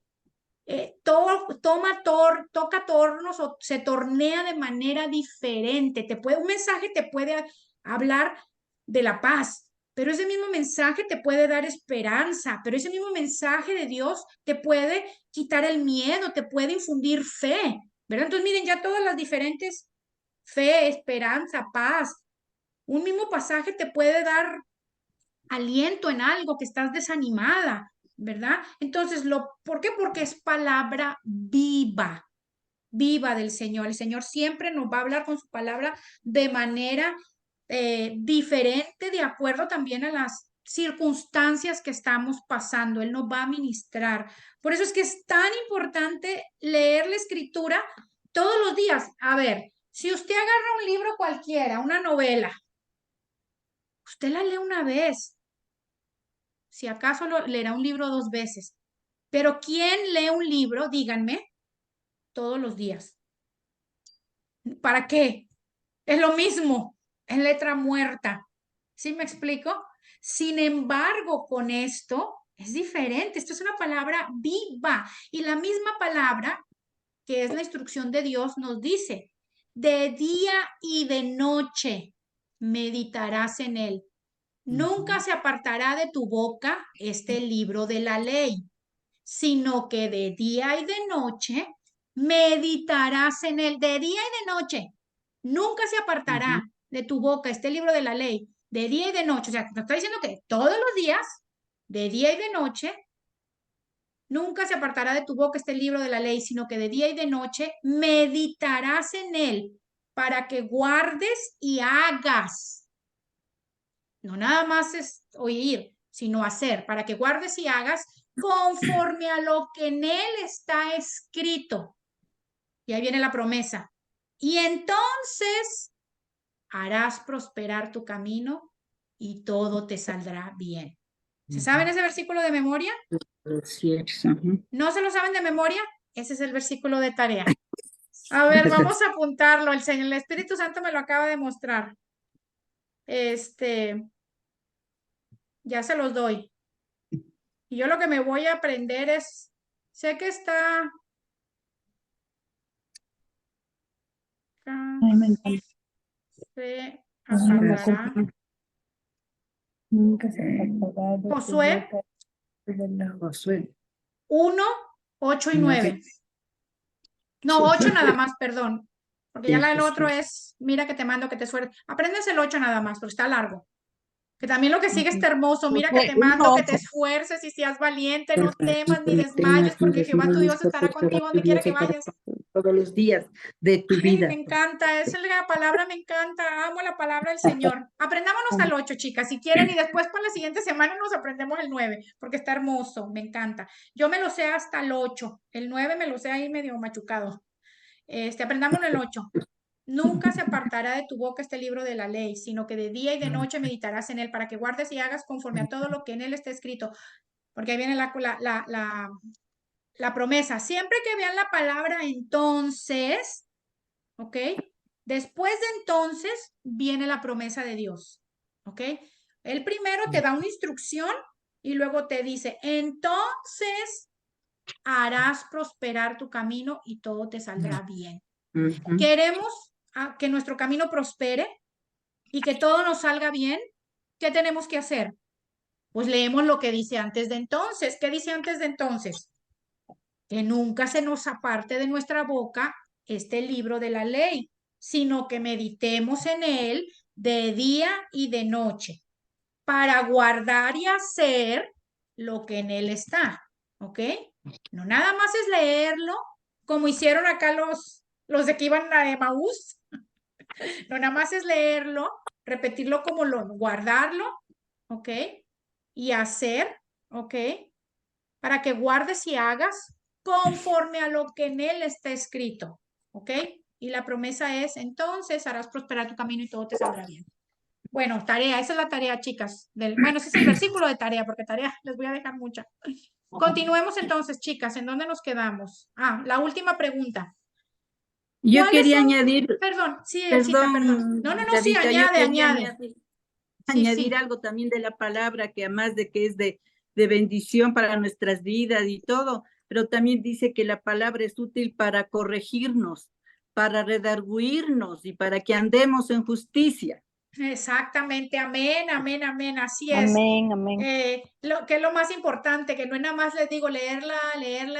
toca tornos o se tornea de manera diferente. Un mensaje te puede hablar de la paz, pero ese mismo mensaje te puede dar esperanza, pero ese mismo mensaje de Dios te puede quitar el miedo, te puede infundir fe, ¿verdad? Entonces miren ya todas las diferentes, fe, esperanza, paz. Un mismo pasaje te puede dar aliento en algo que estás desanimada, ¿verdad? Entonces, ¿por qué? Porque es palabra viva, viva del Señor. El Señor siempre nos va a hablar con su palabra de manera diferente, de acuerdo también a las circunstancias que estamos pasando. Él nos va a ministrar. Por eso es que es tan importante leer la escritura todos los días. A ver, si usted agarra un libro cualquiera, una novela, usted la lee una vez, si acaso leerá un libro 2 veces. Pero ¿quién lee un libro? Díganme, todos los días. ¿Para qué? Es lo mismo, es letra muerta. ¿Sí me explico? Sin embargo, con esto es diferente. Esto es una palabra viva. Y la misma palabra, que es la instrucción de Dios, nos dice, de día y de noche meditarás en él. Nunca se apartará de tu boca este libro de la ley, sino que de día y de noche meditarás en él, de día y de noche. Nunca se apartará de tu boca este libro de la ley, de día y de noche. O sea, nos está diciendo que todos los días, de día y de noche, nunca se apartará de tu boca este libro de la ley, sino que de día y de noche meditarás en él para que guardes y hagas. No nada más es oír, sino hacer, para que guardes y hagas conforme a lo que en él está escrito. Y ahí viene la promesa. Y entonces harás prosperar tu camino y todo te saldrá bien. ¿Se saben ese versículo de memoria? Así es, ajá. ¿No se lo saben de memoria? Ese es el versículo de tarea. A ver, vamos a apuntarlo. El Espíritu Santo me lo acaba de mostrar. Ya se los doy. Y yo lo que me voy a aprender es, sé que está... Ay, me encanta. Se Ay, me apartará. acuerdo. Nunca se apartará de tu Josué, boca Josué. 1, 8 y 9. No, 8 nada más, perdón. Porque ya el otro es, mira que te mando que te suerte. Aprendes el 8 nada más, porque está largo. Que también lo que sigue está hermoso. Mira que te mando que te esfuerces y seas valiente, no temas ni desmayes, porque Jehová tu Dios estará contigo donde quiera que vayas. Todos los días de tu Ay, vida. me encanta, esa es la palabra, me encanta, amo la palabra del Señor. Aprendámonos al 8, chicas, si quieren, y después para la siguiente semana nos aprendemos el 9, porque está hermoso, me encanta. Yo me lo sé hasta el 8, el 9 me lo sé ahí medio machucado. Aprendámonos el 8. Nunca se apartará de tu boca este libro de la ley, sino que de día y de noche meditarás en él para que guardes y hagas conforme a todo lo que en él está escrito. Porque ahí viene la promesa. Siempre que vean la palabra entonces, ¿ok? Después de entonces viene la promesa de Dios, ¿ok? Él primero te da una instrucción y luego te dice, entonces harás prosperar tu camino y todo te saldrá bien. Queremos que nuestro camino prospere y que todo nos salga bien. ¿Qué tenemos que hacer? Pues leemos lo que dice antes de entonces. ¿Qué dice antes de entonces? Que nunca se nos aparte de nuestra boca este libro de la ley, sino que meditemos en él de día y de noche, para guardar y hacer lo que en él está, ¿ok? No nada más es leerlo, como hicieron acá los de que iban a Emaús, no nada más es leerlo, repetirlo como guardarlo, ¿ok? Y hacer, ¿ok? Para que guardes y hagas conforme a lo que en él está escrito, ¿ok? Y la promesa es, entonces harás prosperar tu camino y todo te saldrá bien. Bueno, tarea, esa es la tarea, chicas. Bueno, ese es el versículo de tarea, porque tarea les voy a dejar mucha. Continuemos entonces, chicas, ¿en dónde nos quedamos? La última pregunta. Yo ¿Cuáles quería son? añadir, Perdón, sí, Elcita, perdón. No, sí, Davita, yo añade, quería añade. Sí, añadir sí. algo también de la palabra, que además de que es de bendición para nuestras vidas y todo, pero también dice que la palabra es útil para corregirnos, para redarguirnos y para que andemos en justicia. Exactamente, amén, amén, amén, así es. Amén, amén. Lo que es lo más importante, que no es nada más les digo leerla,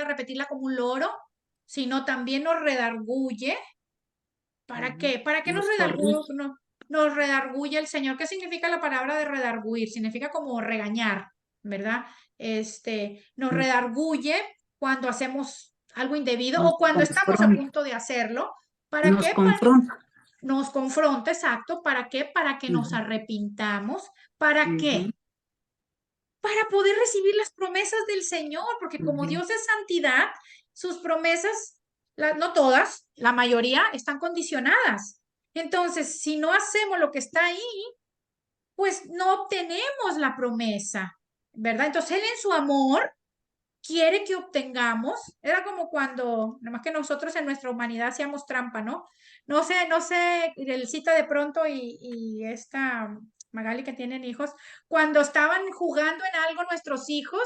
repetirla como un loro, sino también nos redarguye. ¿Para qué? ¿Para qué nos nos redarguye el Señor? ¿Qué significa la palabra de redarguir? Significa como regañar, ¿verdad? Nos redarguye cuando hacemos algo indebido o cuando estamos a punto de hacerlo. ¿Para Nos qué? confronta. Nos confronta, exacto. ¿Para qué? Para que nos arrepintamos. ¿Para qué? Para poder recibir las promesas del Señor, porque como Dios es santidad, sus promesas, no todas, la mayoría están condicionadas. Entonces, si no hacemos lo que está ahí, pues no obtenemos la promesa, ¿verdad? Entonces, Él en su amor quiere que obtengamos, era como cuando, nada más que nosotros en nuestra humanidad hacíamos trampa, ¿no? No sé, el cita de pronto y esta Magali que tienen hijos, cuando estaban jugando en algo nuestros hijos,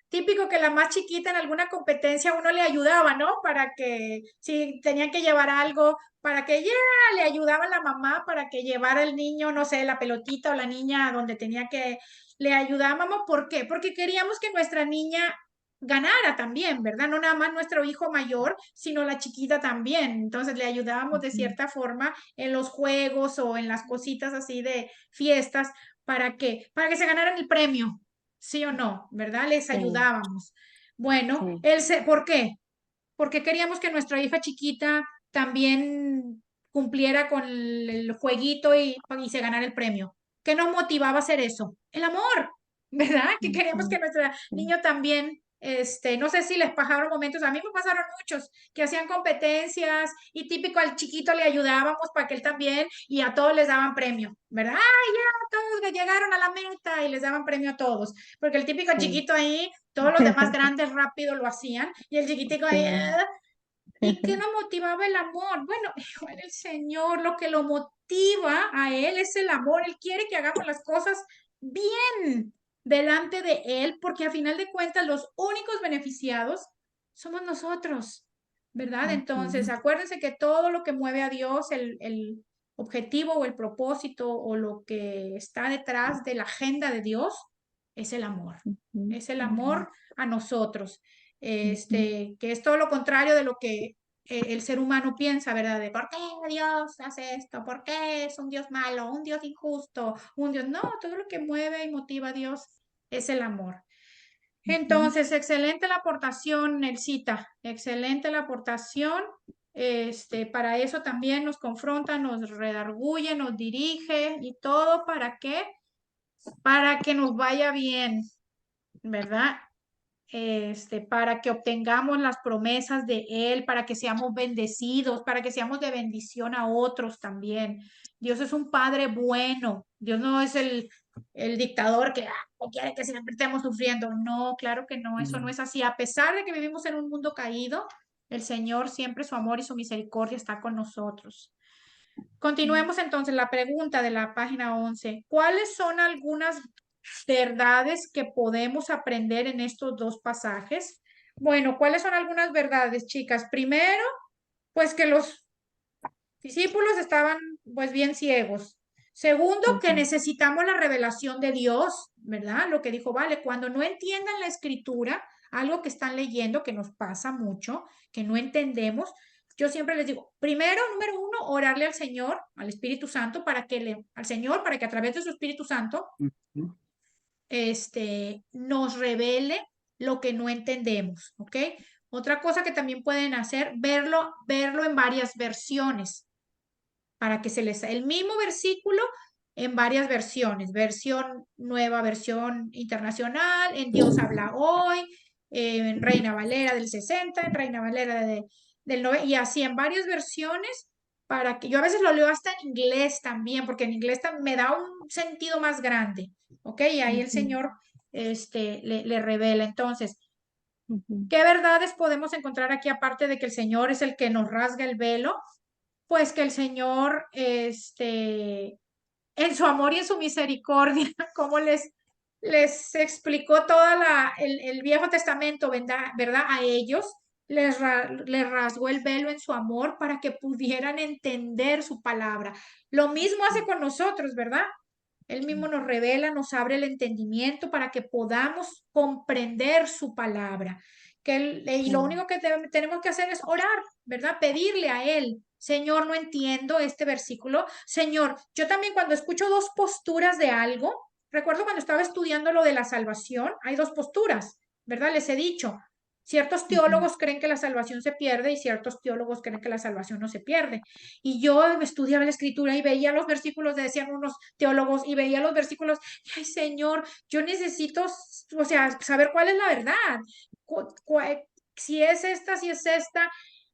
típico que la más chiquita en alguna competencia uno le ayudaba, ¿no? Para que, si tenían que llevar algo, para que ya le ayudaba la mamá para que llevara el niño, no sé, la pelotita o la niña donde tenía que, le ayudábamos, ¿por qué? Porque queríamos que nuestra niña ganara también, ¿verdad? No nada más nuestro hijo mayor, sino la chiquita también. Entonces le ayudábamos de cierta forma en los juegos o en las cositas así de fiestas. ¿Para qué? Para que se ganaran el premio, ¿sí o no? ¿Verdad? Les Sí, ayudábamos. Bueno, sí. ¿por qué? Porque queríamos que nuestra hija chiquita también cumpliera con el jueguito y se ganara el premio. ¿Qué nos motivaba a hacer eso? El amor, ¿verdad? Que queríamos que nuestro niño también, no sé si les pasaron momentos, a mí me pasaron muchos, que hacían competencias y típico al chiquito le ayudábamos para que él también y a todos les daban premio, ¿verdad? ¡Ay, ya! Todos llegaron a la meta y les daban premio a todos, porque el típico Sí. chiquito ahí, todos los demás grandes rápido lo hacían y el chiquitico ahí, ¿y qué nos motivaba el amor? Bueno, el Señor, lo que lo motiva a Él es el amor. Él quiere que hagamos las cosas bien delante de Él, porque a final de cuentas los únicos beneficiados somos nosotros, ¿verdad? Entonces, acuérdense que todo lo que mueve a Dios, el objetivo o el propósito o lo que está detrás de la agenda de Dios, es el amor. Ujú, Es el ujú, amor a nosotros, que es todo lo contrario de lo que el ser humano piensa, ¿verdad? De por qué Dios hace esto, por qué es un Dios malo, un Dios injusto, un Dios. No, todo lo que mueve y motiva a Dios es el amor. ujú. Entonces, excelente la aportación, Nelsita, excelente la aportación. Para eso también nos confronta, nos redarguye, nos dirige y todo ¿para qué? Para que nos vaya bien, ¿verdad? Para que obtengamos las promesas de Él, para que seamos bendecidos, para que seamos de bendición a otros también. Dios es un Padre bueno, Dios no es el dictador que quiere que siempre estemos sufriendo. No, claro que no, eso no es así. A pesar de que vivimos en un mundo caído, el Señor siempre su amor y su misericordia está con nosotros. Continuemos entonces la pregunta de la página 11. ¿Cuáles son algunas verdades que podemos aprender en estos dos pasajes? Bueno, ¿cuáles son algunas verdades, chicas? Primero, pues que los discípulos estaban pues bien ciegos. Segundo, que Ujú, necesitamos la revelación de Dios, ¿verdad? Lo que dijo, vale, cuando no entiendan la escritura, algo que están leyendo, que nos pasa mucho, que no entendemos, yo siempre les digo, primero, número uno, orarle al Señor, al Espíritu Santo, al Señor, para que a través de su Espíritu Santo, Ujú. nos revele lo que no entendemos, ¿ok? Otra cosa que también pueden hacer, verlo en varias versiones para que se les el mismo versículo en varias versiones, versión nueva, versión internacional, en Dios habla hoy, en Reina Valera del 60, en Reina Valera del 90, y así en varias versiones, para que yo a veces lo leo hasta en inglés también, porque en inglés me da un sentido más grande, ¿ok? Y ahí el ujú, Señor le revela. Entonces, ujú. ¿qué verdades podemos encontrar aquí aparte de que el Señor es el que nos rasga el velo? Pues que el Señor, en su amor y en su misericordia, como les explicó el Viejo Testamento, ¿verdad? A ellos, les rasgó el velo en su amor para que pudieran entender su palabra. Lo mismo hace con nosotros, ¿verdad? Él mismo nos revela, nos abre el entendimiento para que podamos comprender su palabra. Y lo único que tenemos que hacer es orar, ¿verdad? Pedirle a Él, Señor, no entiendo este versículo. Señor, yo también cuando escucho dos posturas de algo, recuerdo cuando estaba estudiando lo de la salvación, hay dos posturas, ¿verdad? Les he dicho, ciertos teólogos creen que la salvación se pierde y ciertos teólogos creen que la salvación no se pierde. Y yo estudiaba la escritura y veía los versículos, decían unos teólogos, y veía los versículos, y, ay Señor, yo necesito, o sea, saber cuál es la verdad, si es esta, si es esta.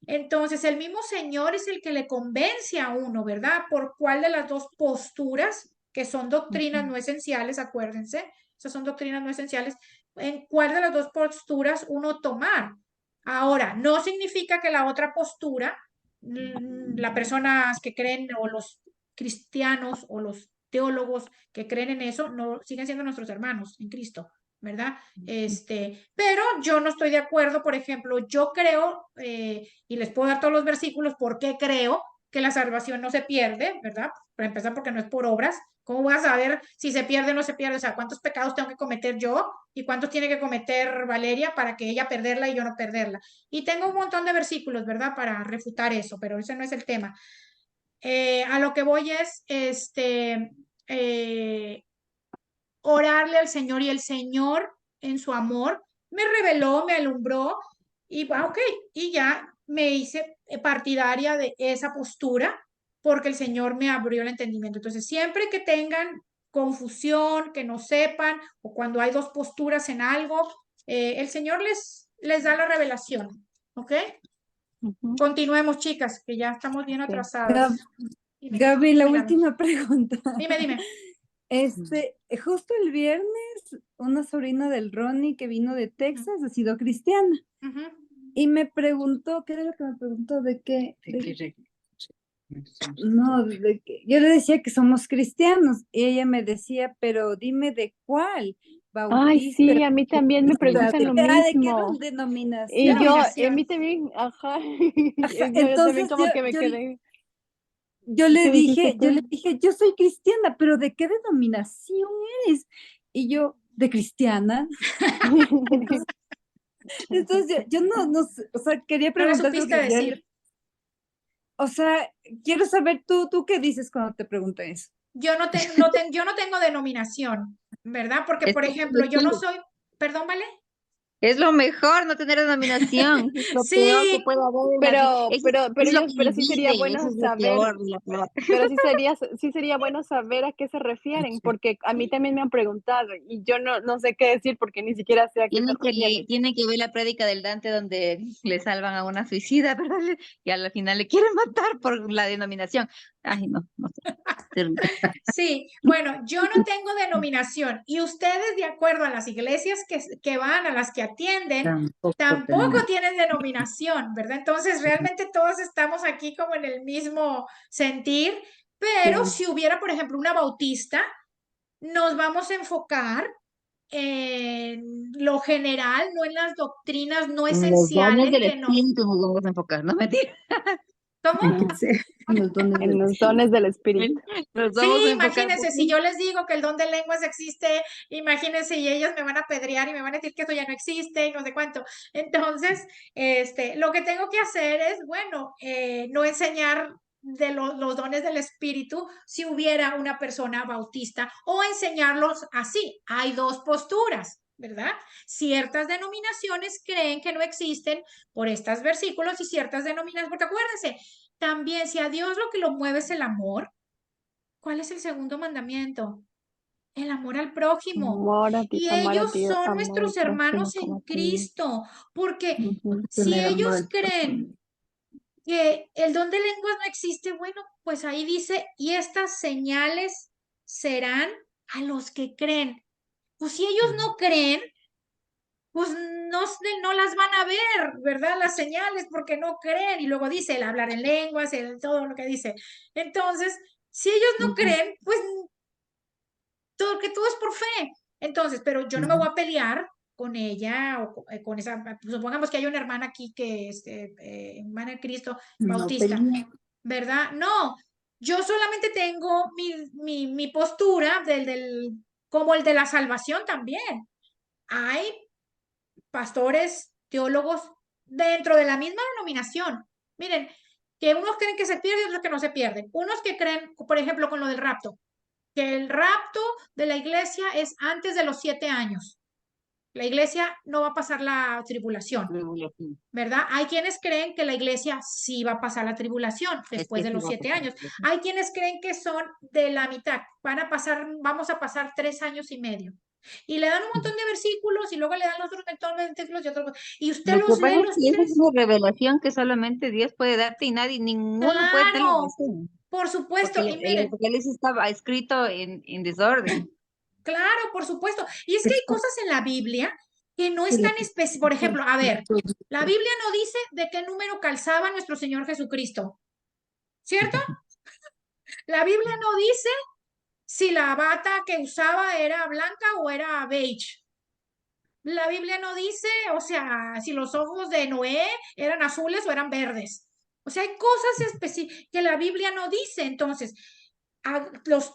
Entonces, el mismo Señor es el que le convence a uno, ¿verdad? Por cuál de las dos posturas, que son doctrinas no esenciales, acuérdense, esas son doctrinas no esenciales, en cuál de las dos posturas uno tomar. Ahora, no significa que la otra postura las personas que creen o los cristianos o los teólogos que creen en eso no siguen siendo nuestros hermanos en Cristo, ¿verdad? Pero yo no estoy de acuerdo, por ejemplo, yo creo, y les puedo dar todos los versículos por qué creo que la salvación no se pierde, ¿verdad? Para empezar, porque no es por obras. ¿Cómo voy a saber si se pierde o no se pierde? O sea, ¿cuántos pecados tengo que cometer yo y cuántos tiene que cometer Valeria para que ella perderla y yo no perderla? Y tengo un montón de versículos, ¿verdad? Para refutar eso, pero ese no es el tema. A lo que voy es, eh, orarle al Señor y el Señor en su amor me reveló, me alumbró y, ok, y ya me hice partidaria de esa postura porque el Señor me abrió el entendimiento. Entonces, siempre que tengan confusión, que no sepan o cuando hay dos posturas en algo, el Señor les da la revelación, ¿ok? Ujú. Continuemos, chicas, que ya estamos bien Ok. atrasadas. Dime, Gaby, la dígame. última pregunta. Dime. Justo el viernes, una sobrina del Ronnie que vino de Ujú, Texas ha sido cristiana ujú. y me preguntó, ¿qué era lo que me preguntó? ¿De qué? Yo le decía que somos cristianos y ella me decía, pero dime de cuál, Ay, bautista, sí, a mí también me preguntan lo ¿de qué mismo. Y yo, a Denominación. mí también, ajá, Ajá, yo también entonces como que me yo, quedé. yo ¿Y le qué dijiste dije, yo le tú? dije, yo soy cristiana, pero ¿de qué denominación eres? Y yo, de cristiana. Entonces yo no sé, o sea, quería No la preguntar. supiste decir. O sea, quiero saber tú qué dices cuando te pregunto eso. Yo no tengo denominación, ¿verdad? Porque, Es por que ejemplo, yo no soy, perdón, ¿vale? es lo mejor no tener denominación, es lo peor que Sí, puede haber en la vida. Es lo que Pero sí sería divide, bueno eso es lo saber. peor, lo peor. Pero sí sería bueno saber a qué se refieren, porque a mí también me han preguntado y yo no sé qué decir porque ni siquiera sé a qué se refieren. Tienen que ver la prédica del Dante donde le salvan a una suicida, ¿verdad? Y al final le quieren matar por la denominación. Ay, no sé. Terrible. sí. Bueno, yo no tengo denominación y ustedes, de acuerdo a las iglesias que van, a las que atienden, tampoco tenemos. tienen denominación, ¿verdad? Entonces, realmente todos estamos aquí como en el mismo sentir, pero Sí. si hubiera, por ejemplo, una bautista, nos vamos a enfocar en lo general, no en las doctrinas no En los dones esenciales del que nos... espíritu nos vamos a enfocar, no mentira. ¿Cómo? ¿En qué se- los dones En del los Espíritu? dones del Espíritu. Nos Sí, vamos a enfocar imagínense, si porque yo les digo que el don de lenguas existe, imagínense, y ellas me van a apedrear y me van a decir que eso ya no existe y no sé cuánto. Entonces, lo que tengo que hacer es, bueno, no enseñar de los dones del Espíritu si hubiera una persona bautista o enseñarlos así. Hay dos posturas, ¿verdad? Ciertas denominaciones creen que no existen por estos versículos y ciertas denominaciones, porque acuérdense, también si a Dios lo que lo mueve es el amor. ¿Cuál es el segundo mandamiento? El amor al prójimo. Y Amar a ellos Dios, son amar al nuestros prójimo hermanos como en a ti mismo. Cristo, porque Ujú. si Tener amor ellos al creen prójimo. que el don de lenguas no existe, bueno, pues ahí dice, y estas señales serán a los que creen. Pues si ellos no creen, pues no las van a ver, ¿verdad? Las señales, porque no creen. Y luego dice el hablar en lenguas, todo lo que dice. Entonces, si ellos no Ujú, creen, pues que todo es por fe. Entonces, pero yo no me voy a pelear con ella o con esa, supongamos que hay una hermana aquí que es hermana de Cristo, no bautista, pelea. ¿verdad? No, yo solamente tengo mi postura como el de la salvación también. Hay pastores, teólogos dentro de la misma denominación. Miren, que unos creen que se pierde y otros que no se pierden. Unos que creen, por ejemplo, con lo del rapto, que el rapto de la iglesia es antes de los 7 años. La iglesia no va a pasar la tribulación, ¿verdad? Hay quienes creen que la iglesia sí va a pasar la tribulación es después que de sí los va a 7 pasar. años. Hay quienes creen que son de la mitad, vamos a pasar 3 años y medio. Y le dan un montón de versículos y luego le dan los otros montón de versículos y otros. Y usted Lo que los pasa lee es los que esa es tres. una revelación que solamente Dios puede darte y nadie, ninguno puede tener la Claro, razón. por supuesto. Porque Y el miren, Apocalipsis estaba escrito en desorden. claro, por supuesto. Y es que hay cosas en la Biblia que no Que la están específicas. Por ejemplo, a ver, persona- la Biblia no dice de qué número calzaba nuestro Señor Jesucristo, ¿cierto? La Biblia no dice si la bata que usaba era blanca o era beige. La Biblia no dice, o sea, si los ojos de Noé eran azules o eran verdes. O sea, hay cosas específicas que la Biblia no dice. Entonces,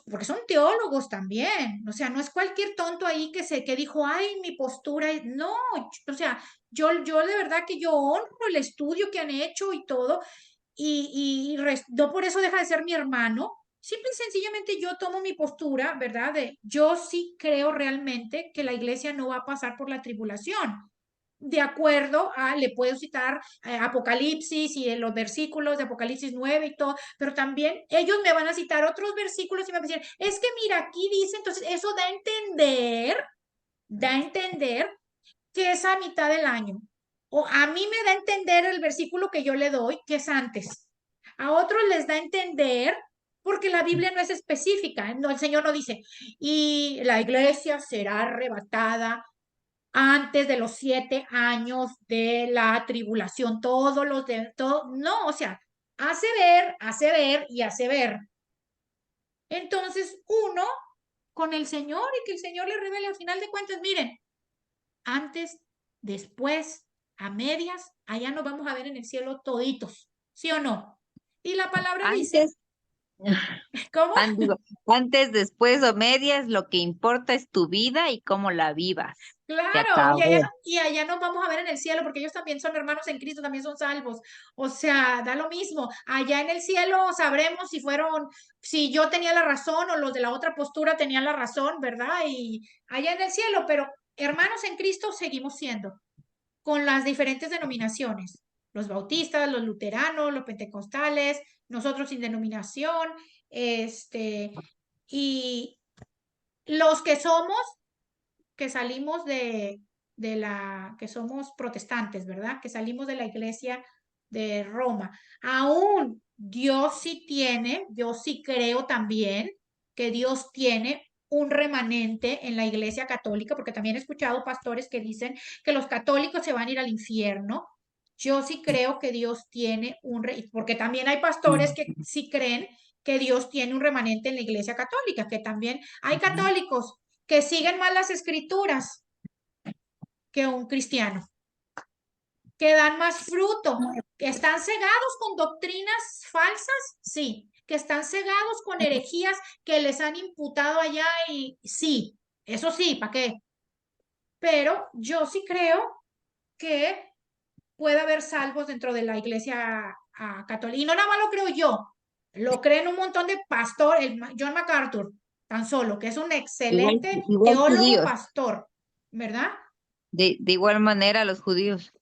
porque son teólogos también. O sea, no es cualquier tonto ahí que dijo, ay, mi postura. No, o sea, yo de verdad que yo honro el estudio que han hecho y todo. No por eso deja de ser mi hermano. Simple y sencillamente yo tomo mi postura, ¿verdad? Yo sí creo realmente que la iglesia no va a pasar por la tribulación. De acuerdo le puedo citar Apocalipsis y los versículos de Apocalipsis 9 y todo, pero también ellos me van a citar otros versículos y me van a decir, es que mira, aquí dice, entonces eso da a entender que es a mitad del año. O a mí me da a entender el versículo que yo le doy, que es antes. A otros les da a entender porque la Biblia no es específica. No, el Señor no dice, y la iglesia será arrebatada antes de los 7 años de la tribulación. Todos los de todo, no, o sea, hace ver y hace ver. Entonces, uno con el Señor y que el Señor le revele al final de cuentas, miren, antes, después, a medias, allá nos vamos a ver en el cielo toditos, ¿sí o no? Y la palabra dice, Antes, ¿Cómo? Digo, antes, después o medias, lo que importa es tu vida y cómo la vivas. Se Claro, acabó. y allá nos vamos a ver en el cielo, porque ellos también son hermanos en Cristo, también son salvos. O sea, da lo mismo. Allá en el cielo sabremos si yo tenía la razón o los de la otra postura tenían la razón, ¿verdad? Y allá en el cielo, pero hermanos en Cristo seguimos siendo, con las diferentes denominaciones. Los bautistas, los luteranos, los pentecostales, nosotros sin denominación, y los que salimos que somos protestantes, ¿verdad? Que salimos de la iglesia de Roma. Aún Dios sí creo también que Dios tiene un remanente en la iglesia católica, porque también he escuchado pastores que dicen que los católicos se van a ir al infierno. Yo sí creo que Dios tiene porque también hay pastores que sí creen que Dios tiene un remanente en la iglesia católica, que también hay católicos que siguen más las escrituras que un cristiano, que dan más fruto, que están cegados con doctrinas falsas, sí, que están cegados con herejías que les han imputado allá y sí, eso sí, ¿para qué? Pero yo sí creo que puede haber salvos dentro de la iglesia católica. Y no nada más lo creo yo, lo creen un montón de pastores, John MacArthur, tan solo, que es un excelente Igual teólogo judíos. pastor, ¿verdad? De igual manera, los judíos.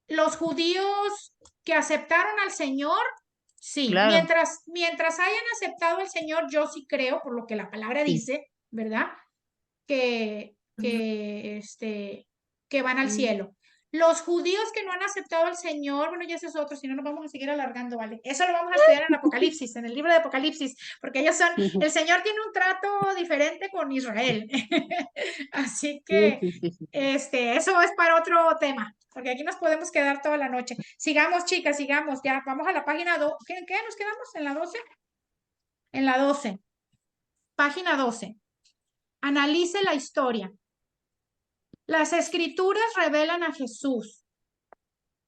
Los judíos que aceptaron al Señor, sí, Claro, mientras hayan aceptado al Señor, yo sí creo, por lo que la palabra sí. dice, ¿verdad? Que, que, este, que van al cielo. Los judíos que no han aceptado al Señor, bueno, ya ese es otro, si no nos vamos a seguir alargando, ¿vale? Eso lo vamos a estudiar en Apocalipsis, en el libro de Apocalipsis, porque el Señor tiene un trato diferente con Israel. Así Sí, que, sí, sí, sí. eso es para otro tema, porque aquí nos podemos quedar toda la noche. Sigamos, chicas, sigamos, ya, vamos a la página 2. ¿Qué nos quedamos? ¿En la 12? En la 12. Página 12. Analice la historia. Las escrituras revelan a Jesús.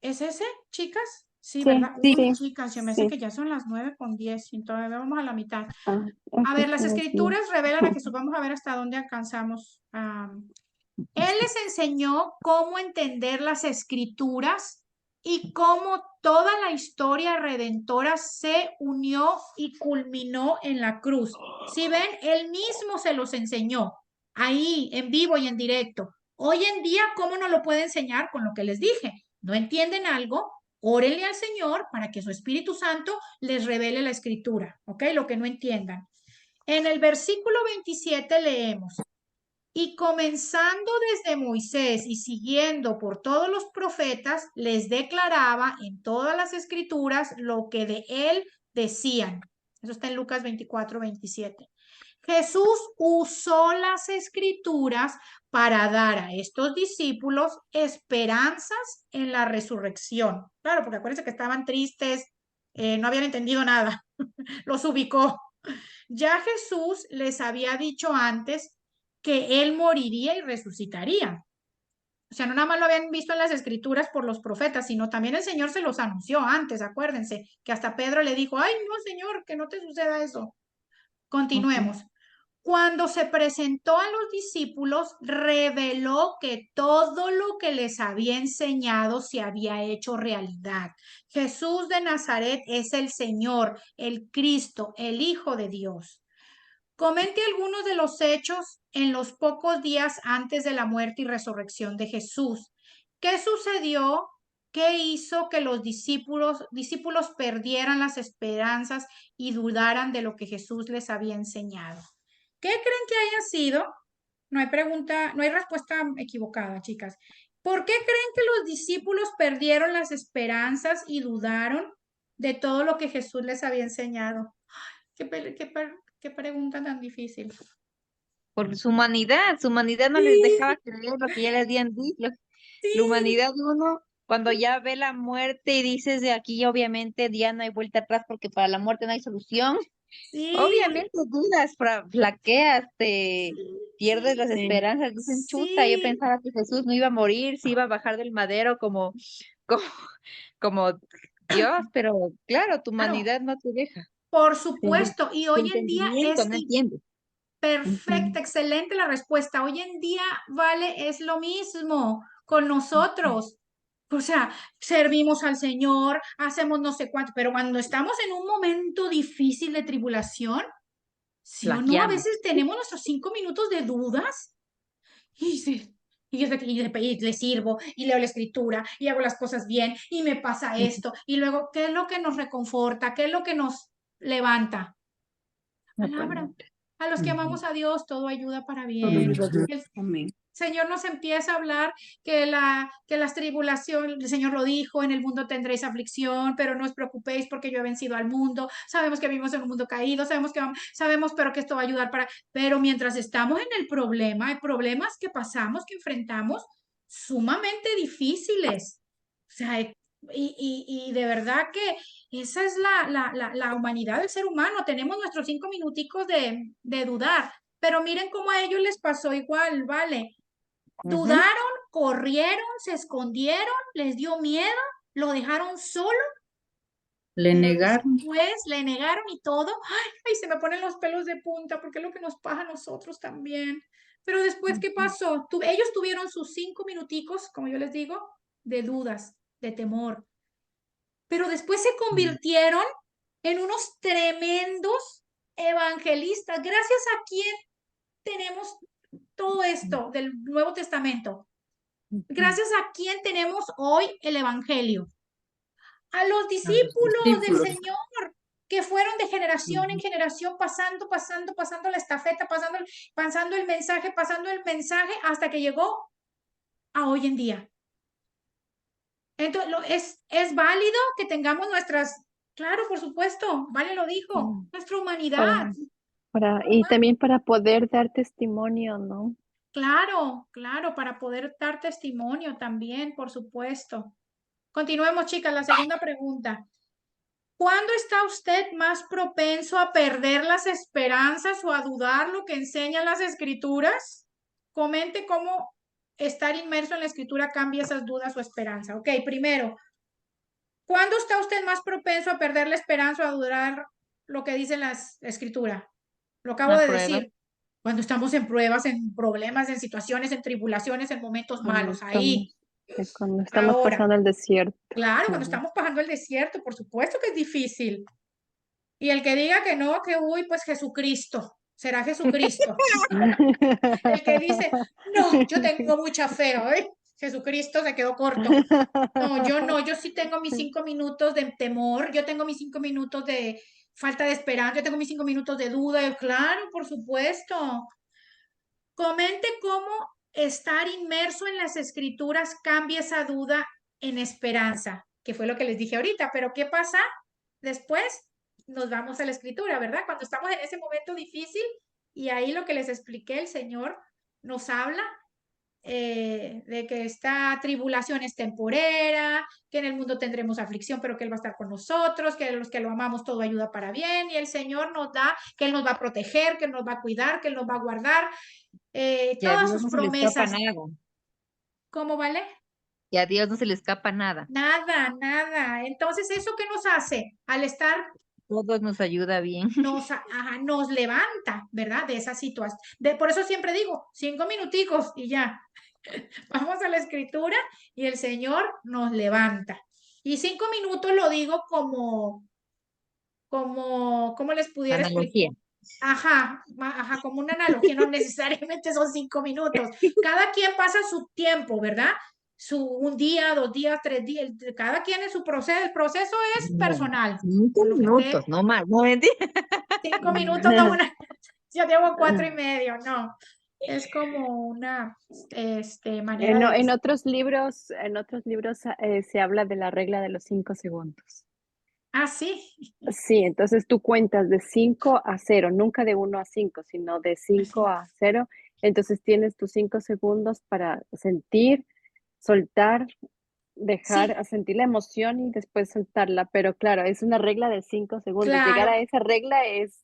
¿Es ese, chicas? Sí, Sí, ¿verdad? Sí, Uy, sí, chicas, se me hace sí. que ya son las 9:10 y todavía vamos a la mitad. Ah, A aquí ver, las estoy aquí. escrituras revelan a Jesús. Vamos a ver hasta dónde alcanzamos. Él les enseñó cómo entender las escrituras y cómo toda la historia redentora se unió y culminó en la cruz. Si ven, él mismo se los enseñó ahí, en vivo y en directo. Hoy en día, ¿cómo no lo puede enseñar con lo que les dije? ¿No entienden algo? Órenle al Señor para que su Espíritu Santo les revele la escritura, ¿ok? Lo que no entiendan. En el versículo 27 leemos, y comenzando desde Moisés y siguiendo por todos los profetas, les declaraba en todas las escrituras lo que de él decían. Eso está en Lucas 24:27. Jesús usó las escrituras para dar a estos discípulos esperanzas en la resurrección. Claro, porque acuérdense que estaban tristes, no habían entendido nada. Los ubicó. Ya Jesús les había dicho antes que él moriría y resucitaría. O sea, no nada más lo habían visto en las escrituras por los profetas, sino también el Señor se los anunció antes, acuérdense, que hasta Pedro le dijo, ay, no, Señor, que no te suceda eso. ujú. Continuemos. Cuando se presentó a los discípulos, reveló que todo lo que les había enseñado se había hecho realidad. Jesús de Nazaret es el Señor, el Cristo, el Hijo de Dios. Comente algunos de los hechos en los pocos días antes de la muerte y resurrección de Jesús. ¿Qué sucedió? ¿Qué hizo que los discípulos perdieran las esperanzas y dudaran de lo que Jesús les había enseñado? ¿Qué creen que haya sido? No hay pregunta, no hay respuesta equivocada, chicas. ¿Por qué creen que los discípulos perdieron las esperanzas y dudaron de todo lo que Jesús les había enseñado? Qué pregunta tan difícil. Por su humanidad no les dejaba Sí, creer lo que ya les habían dicho. La sí, humanidad de uno, cuando ya ve la muerte y dices de aquí, obviamente ya no hay vuelta atrás porque para la muerte no hay solución. sí, Obviamente dudas, flaqueas, te pierdes sí, las Sí. esperanzas, dicen chuta, yo sí. pensaba que Jesús no iba a morir, se iba a bajar del madero como, como Dios, pero claro, tu Claro, humanidad no te deja. Por supuesto, y hoy en día Entendimiento, es no entiendo. perfecta, excelente la respuesta. Hoy en día, vale, es lo mismo con nosotros. O sea, servimos al Señor, hacemos no sé cuánto, pero cuando estamos en un momento difícil de tribulación, sí o no, a Flaqueamos. veces tenemos nuestros 5 minutos de dudas y, y le sirvo y leo la escritura y hago las cosas bien y me pasa esto. Y luego, ¿qué es lo que nos reconforta? ¿Qué es lo que nos levanta? La Palabra. palabra. A los que Ujú. amamos a Dios, todo ayuda para Todo bien. ayuda a Dios. El Amén. Señor nos empieza a hablar que las tribulaciones, el Señor lo dijo, en el mundo tendréis aflicción, pero no os preocupéis porque yo he vencido al mundo. Sabemos que vivimos en un mundo caído, sabemos, pero que esto va a ayudar pero mientras estamos en el problema, hay problemas que pasamos, que enfrentamos sumamente difíciles. O sea, y de verdad que esa es la humanidad del ser humano. Tenemos nuestros 5 minuticos de dudar, pero miren cómo a ellos les pasó igual, ¿vale? Ujú. Dudaron, corrieron, se escondieron, les dio miedo, lo dejaron solo, Le pero negaron. después le negaron y todo. Ay, ay, se me ponen los pelos de punta porque es lo que nos pasa a nosotros también. Pero después, ¿qué pasó? Ellos tuvieron sus 5 minuticos, como yo les digo, de dudas, de temor, pero después se convirtieron en unos tremendos evangelistas. Gracias a quién tenemos todo esto del Nuevo Testamento. Gracias a quién tenemos hoy el Evangelio. A los A los discípulos del discípulos. Señor que fueron de generación en generación pasando la estafeta, pasando el mensaje hasta que llegó a hoy en día. Entonces, es válido que tengamos claro, por supuesto, Vale lo dijo, nuestra humanidad. Y también para poder dar testimonio, ¿no? Claro, claro, para poder dar testimonio también, por supuesto. Continuemos, chicas, la segunda pregunta. ¿Cuándo está usted más propenso a perder las esperanzas o a dudar lo que enseñan las escrituras? Comente cómo estar inmerso en la escritura cambia esas dudas o esperanza. Ok, primero, ¿cuándo está usted más propenso a perder la esperanza o a dudar lo que dice la escritura? Lo acabo Una de prueba. decir. Cuando estamos en pruebas, en problemas, en situaciones, en tribulaciones, en momentos malos, ahí. Cuando estamos Ahora, pasando el desierto. claro, cuando estamos pasando el desierto, por supuesto que es difícil. Y el que diga que no, que uy, pues Jesucristo, será Jesucristo. El que dice, no, yo tengo mucha fe, hoy Jesucristo se quedó corto. No, yo sí tengo mis 5 minutos de temor, yo tengo mis 5 minutos de falta de esperanza, yo tengo mis 5 minutos de duda, claro, por supuesto. Comente cómo estar inmerso en las escrituras cambia esa duda en esperanza, que fue lo que les dije ahorita, pero ¿qué pasa después? Nos vamos a la escritura, ¿verdad? Cuando estamos en ese momento difícil y ahí lo que les expliqué, el Señor nos habla de que esta tribulación es temporera, que en el mundo tendremos aflicción, pero que Él va a estar con nosotros, que los que lo amamos todo ayuda para bien y el Señor nos da, que Él nos va a proteger, que Él nos va a cuidar, que Él nos va a guardar, Y a todas Dios sus no se le escapa promesas. nada. ¿Cómo vale? Y a Dios no se le escapa nada. Nada, nada. Entonces, ¿eso qué nos hace? Al estar, Todo nos ayuda bien. nos levanta, ¿verdad? De esa situación. Por eso siempre digo, 5 minuticos y ya. Vamos a la escritura y el Señor nos levanta. Y 5 minutos lo digo ¿cómo les pudiera explicar? Analogía. Ajá, como una analogía, no necesariamente son 5 minutos. Cada quien pasa su tiempo, ¿verdad? Un día, 2 días, 3 días, cada quien en su proceso, el proceso es No, personal. 5 minutos, no más, no mentira. 5 minutos, no yo llevo 4 y medio, no. Es como una manera de En decir. otros libros se habla de la regla de los 5 segundos. Ah, sí. Sí, entonces tú cuentas de 5 a 0, nunca de 1 a 5, sino de 5 Así. a 0. Entonces tienes tus 5 segundos para sentir, soltar, dejar Sí, a sentir la emoción y después soltarla. Pero claro, es una regla de 5 segundos. Llegar claro. a esa regla es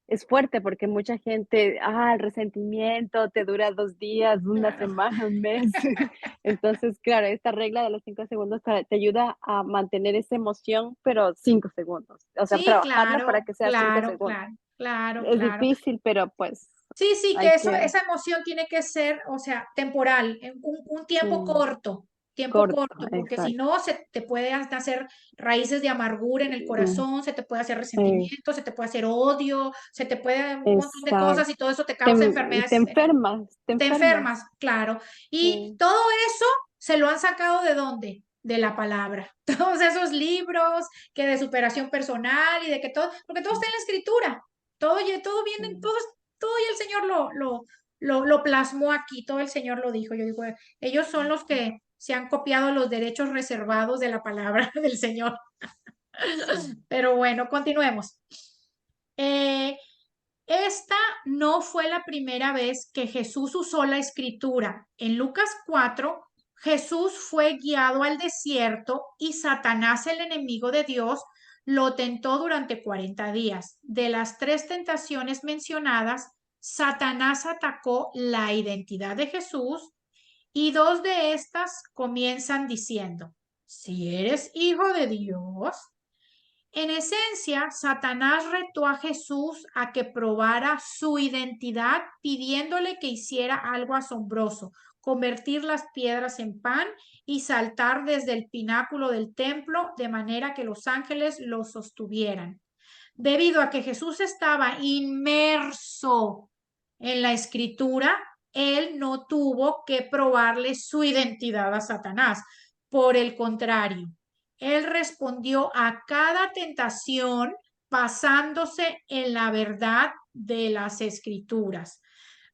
es fuerte porque mucha gente, el resentimiento te dura 2 días, una Claro. semana, un mes. Entonces, claro, esta regla de los 5 segundos te ayuda a mantener esa emoción, pero 5 segundos. O sea, Sí, trabajarla para claro, que sea 5 claro, segundos. claro, claro, Es claro. difícil, pero pues Sí, sí, hay que que, esa emoción tiene que ser, o sea, temporal, en un sí, tiempo corto, corto, porque si exacto. no se te puede hasta hacer raíces de amargura en el Mm, corazón, se te puede hacer eh, resentimiento, se te puede hacer odio, se te puede un montón de exacto. cosas y todo eso te Te, causa y te enfermedades, enfermas, te te enfermas. enfermas, claro. Y Sí, todo eso se lo han sacado ¿de dónde? De la palabra. Todos esos libros que de superación personal y de que todo, porque todo está en la escritura. Todo, todo viene, sí. todo y el Señor lo plasmó aquí, todo el Señor lo dijo. Yo digo, ellos son los que se han copiado los derechos reservados de la palabra del Señor. Pero bueno, continuemos. Eh, esta no fue la primera vez que Jesús usó la escritura. En Lucas 4, Jesús fue guiado al desierto y Satanás, el enemigo de Dios, lo tentó durante 40 días. De las 3 tentaciones mencionadas, Satanás atacó la identidad de Jesús y 2 de estas comienzan diciendo, si eres hijo de Dios. En esencia, Satanás retó a Jesús a que probara su identidad pidiéndole que hiciera algo asombroso, convertir las piedras en pan y saltar desde el pináculo del templo de manera que los ángeles lo sostuvieran. Debido a que Jesús estaba inmerso en la escritura, él no tuvo que probarle su identidad a Satanás. Por el contrario, él respondió a cada tentación basándose en la verdad de las escrituras.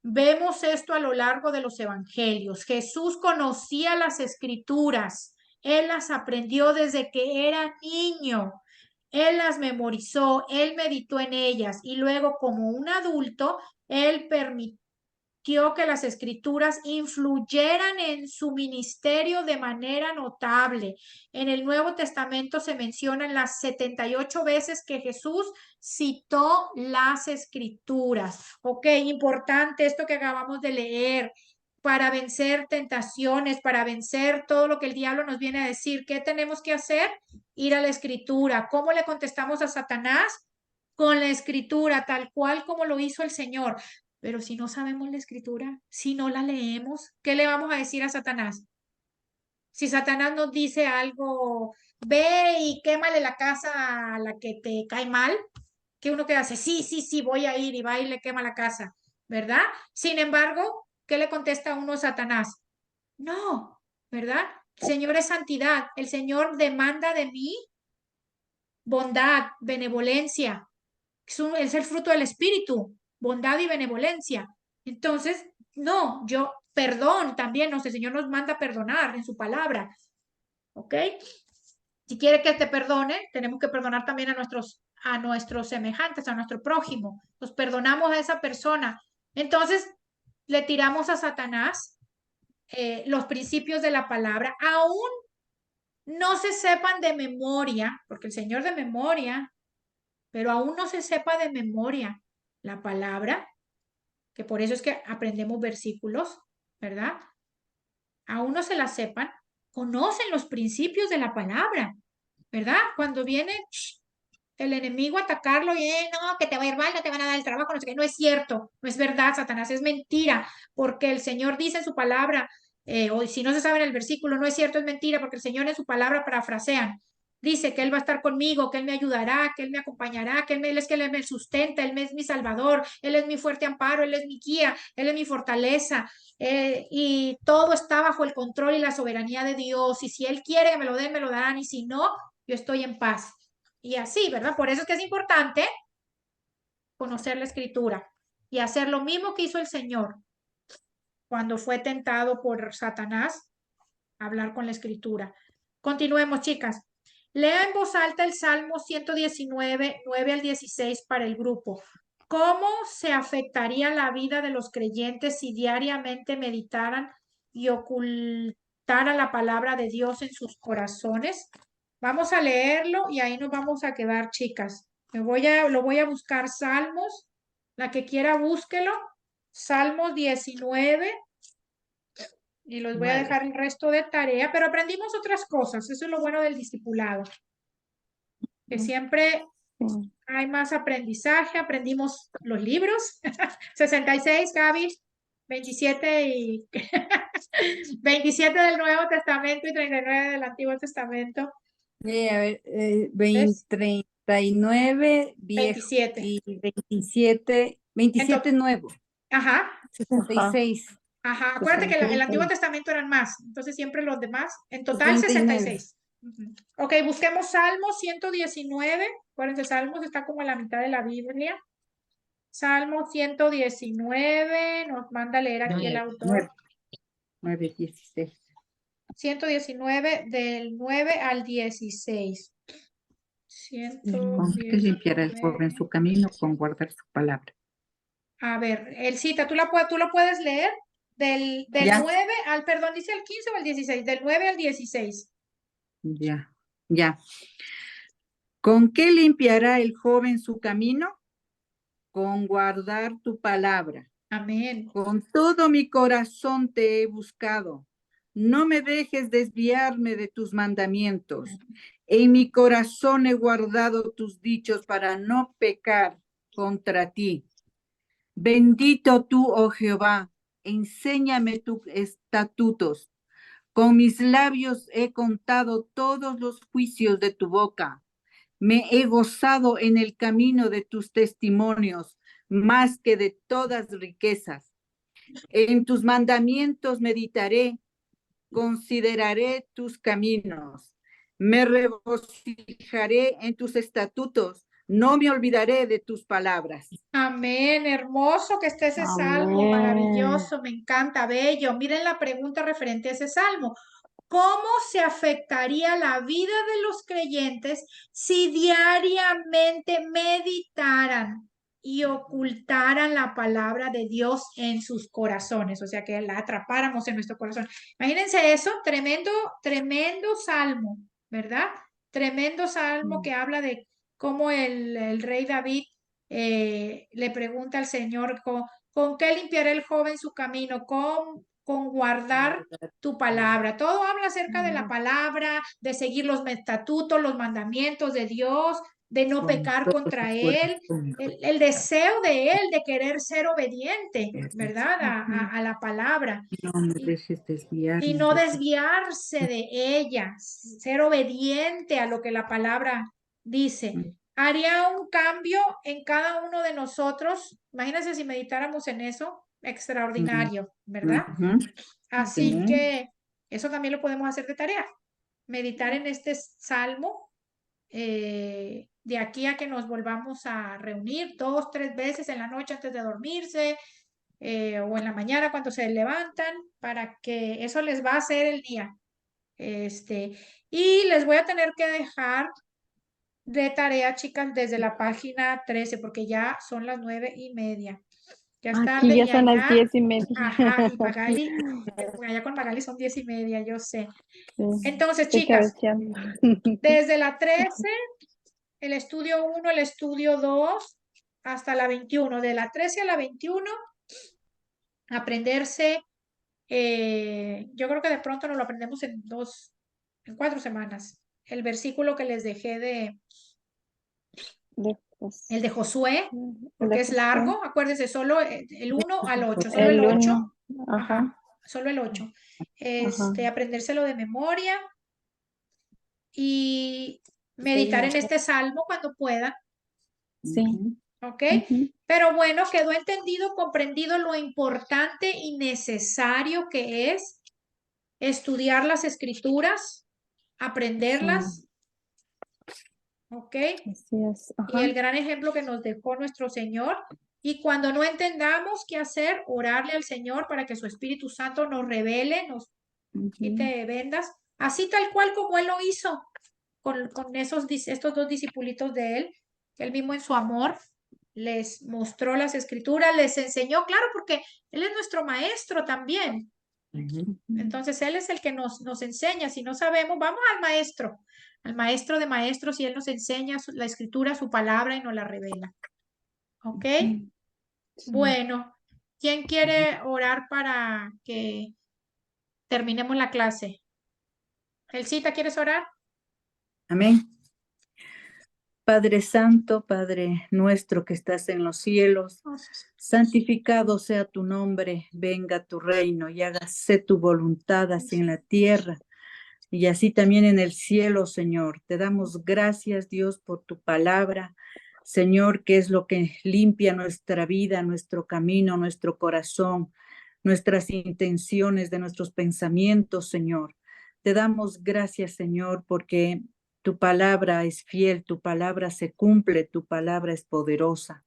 Vemos esto a lo largo de los evangelios. Jesús conocía las escrituras. Él las aprendió desde que era niño. Él las memorizó, él meditó en ellas y luego como un adulto, él permitió que las escrituras influyeran en su ministerio de manera notable. En el Nuevo Testamento se mencionan las 78 veces que Jesús citó las escrituras. Ok, importante esto que acabamos de leer. Para vencer tentaciones, para vencer todo lo que el diablo nos viene a decir, ¿qué tenemos que hacer? Ir a la escritura. ¿Cómo le contestamos a Satanás? Con la escritura, tal cual como lo hizo el Señor. Pero si no sabemos la escritura, si no la leemos, ¿qué le vamos a decir a Satanás? Si Satanás nos dice algo, ve y quémale la casa a la que te cae mal, que uno que hace, sí, sí, sí, voy a ir y va y le quema la casa, ¿verdad? Sin embargo, ¿qué le contesta a uno a Satanás? No, ¿verdad? El Señor es santidad, el Señor demanda de mí bondad, benevolencia, es el fruto del Espíritu, bondad y benevolencia. Entonces, no, yo, perdón también, el Señor nos manda perdonar en su palabra, ¿ok? Si quiere que te perdone, tenemos que perdonar también a nuestros semejantes, a nuestro prójimo. Nos perdonamos a esa persona. Entonces, le tiramos a Satanás los principios de la palabra, aún no se sepan de memoria, porque el Señor de memoria, pero aún no se sepa de memoria la palabra, que por eso es que aprendemos versículos, ¿verdad? Aún no se la sepan, conocen los principios de la palabra, ¿verdad? Cuando viene el enemigo a atacarlo y no, que te va a ir mal, no te van a dar el trabajo, no sé qué, no es cierto, no es verdad, Satanás, es mentira, porque el Señor dice en su palabra, o si no se sabe en el versículo, no es cierto, es mentira, porque el Señor en su palabra parafrasean, dice que Él va a estar conmigo, que Él me ayudará, que Él me acompañará, que Él me sustenta, Él es mi salvador, Él es mi fuerte amparo, Él es mi guía, Él es mi fortaleza, y todo está bajo el control y la soberanía de Dios, y si Él quiere que me lo den, me lo darán, y si no, yo estoy en paz. Y así, ¿verdad? Por eso es que es importante conocer la escritura y hacer lo mismo que hizo el Señor cuando fue tentado por Satanás, hablar con la escritura. Continuemos, chicas. Lea en voz alta el Salmo 119, 9 al 16 para el grupo. ¿Cómo se afectaría la vida de los creyentes si diariamente meditaran y ocultaran la palabra de Dios en sus corazones? Vamos a leerlo y ahí nos vamos a quedar, chicas. Lo voy a buscar Salmos La que quiera, búsquelo. Salmos 19. Y los voy a dejar el resto de tarea, pero aprendimos otras cosas. Eso es lo bueno del discipulado. Que siempre Sí. hay más aprendizaje. Aprendimos los libros. 66, Gaby. 27 y 27 del Nuevo Testamento y 39 del Antiguo Testamento. A ver, ¿Ves? 39 viejo 27. y 27 nuevo, Ajá, 66. ajá. Acuérdate que el Antiguo 66. Testamento eran más. Entonces siempre los demás. En Pues total 39. 66. Ujú. Ok, busquemos Salmos 119. Acuérdense, Salmos está como a la mitad de la Biblia. Salmo 119, nos manda a leer aquí el autor. 9:16. 119 del 9 al 16. ¿Con qué limpiará el 119. joven su camino? Con guardar su palabra. A ver, el cita, tú lo puedes leer del Ya. 9 al, perdón, dice el 15 o el 16, del 9 al 16. Ya, ya. ¿Con qué limpiará el joven su camino? Con guardar tu palabra. Amén. Con todo mi corazón te he buscado. No me dejes desviarme de tus mandamientos. En mi corazón he guardado tus dichos para no pecar contra ti. Bendito tú, oh Jehová, enséñame tus estatutos. Con mis labios he contado todos los juicios de tu boca. Me he gozado en el camino de tus testimonios, más que de todas riquezas. En tus mandamientos meditaré, consideraré tus caminos. Me regocijaré en tus estatutos, no me olvidaré de tus palabras. Amén, hermoso que esté ese salmo, Amén. maravilloso, me encanta, bello. Miren la pregunta referente a ese salmo. ¿Cómo se afectaría la vida de los creyentes si diariamente meditaran y ocultaran la palabra de Dios en sus corazones? O sea, que la atrapáramos en nuestro corazón. Imagínense eso, tremendo, tremendo salmo, ¿verdad? Tremendo salmo que habla de cómo el rey David le pregunta al Señor, ¿con qué limpiará el joven su camino? Con guardar tu palabra. Todo habla acerca de la palabra, de seguir los estatutos, los mandamientos de Dios, de no pecar contra Él, el deseo de Él de querer ser obediente, ¿verdad? A la palabra. No me dejes desviarme. Y no desviarse de ella, ser obediente a lo que la palabra dice. Haría un cambio en cada uno de nosotros. Imagínense si meditáramos en eso, extraordinario, ¿verdad? Así que eso también lo podemos hacer de tarea. Meditar en este salmo de aquí a que nos volvamos a reunir 2, 3 veces en la noche antes de dormirse o en la mañana cuando se levantan, para que eso les va a hacer el día. Y les voy a tener que dejar de tarea, chicas, desde la página 13, porque ya son las 9:30. Ya es tarde Aquí ya y son las allá, 10:30. ajá, y Magali, allá con Magali son 10:30, yo sé. Sí, Entonces, estoy chicas, cabeceando. desde la 13, el estudio 1, el estudio 2, hasta la 21, de la 13 a la 21, aprenderse, yo creo que de pronto nos lo aprendemos en 4 semanas. El versículo que les dejé el de Josué, porque es largo, acuérdense, solo el 1 al 8, solo el El 8, 1. ajá, Ajá. solo el 8. Ajá. Aprendérselo de memoria y meditar en este salmo cuando puedan, Sí. ¿ok? Ujú. Pero bueno, quedó entendido, comprendido lo importante y necesario que es estudiar las escrituras, aprenderlas, ¿ok? Así es. Y el Ajá. gran ejemplo que nos dejó nuestro Señor. Y cuando no entendamos qué hacer, orarle al Señor para que su Espíritu Santo nos revele, nos Ujú. quite vendas, así tal cual como Él lo hizo con estos 2 discipulitos de Él, que Él mismo en su amor les mostró las escrituras, les enseñó, claro, porque Él es nuestro maestro también. Entonces Él es el que nos enseña. Si no sabemos, vamos al maestro de maestros, y Él nos enseña la escritura, su palabra, y nos la revela. ¿Ok? Bueno, ¿quién quiere orar para que terminemos la clase? Elcita, ¿quieres orar? Amén. Padre Santo, Padre nuestro que estás en los cielos, santificado sea tu nombre, venga tu reino y hágase tu voluntad así en la tierra y así también en el cielo, Señor. Te damos gracias, Dios, por tu palabra, Señor, que es lo que limpia nuestra vida, nuestro camino, nuestro corazón, nuestras intenciones, de nuestros pensamientos, Señor. Te damos gracias, Señor, porque tu palabra es fiel, tu palabra se cumple, tu palabra es poderosa.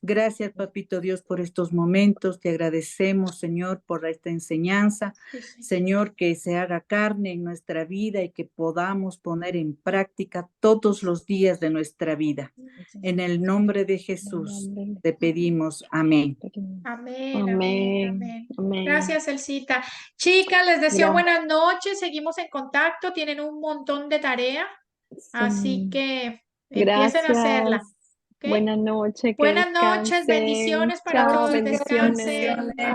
Gracias, Papito Dios, por estos momentos. Te agradecemos, Señor, por esta enseñanza. Señor, que se haga carne en nuestra vida y que podamos poner en práctica todos los días de nuestra vida. En el nombre de Jesús te pedimos. Amén. Amén, amén, amén. Amén. Gracias, Elcita. Chicas, les deseo Gracias. buenas noches. Seguimos en contacto. Tienen un montón de tarea, así Sí. que empiecen a hacerla. Gracias. ¿ok? Buenas noches, que Buenas noches, descansen. bendiciones para Chao, todos. bendiciones. Descansen. Bye.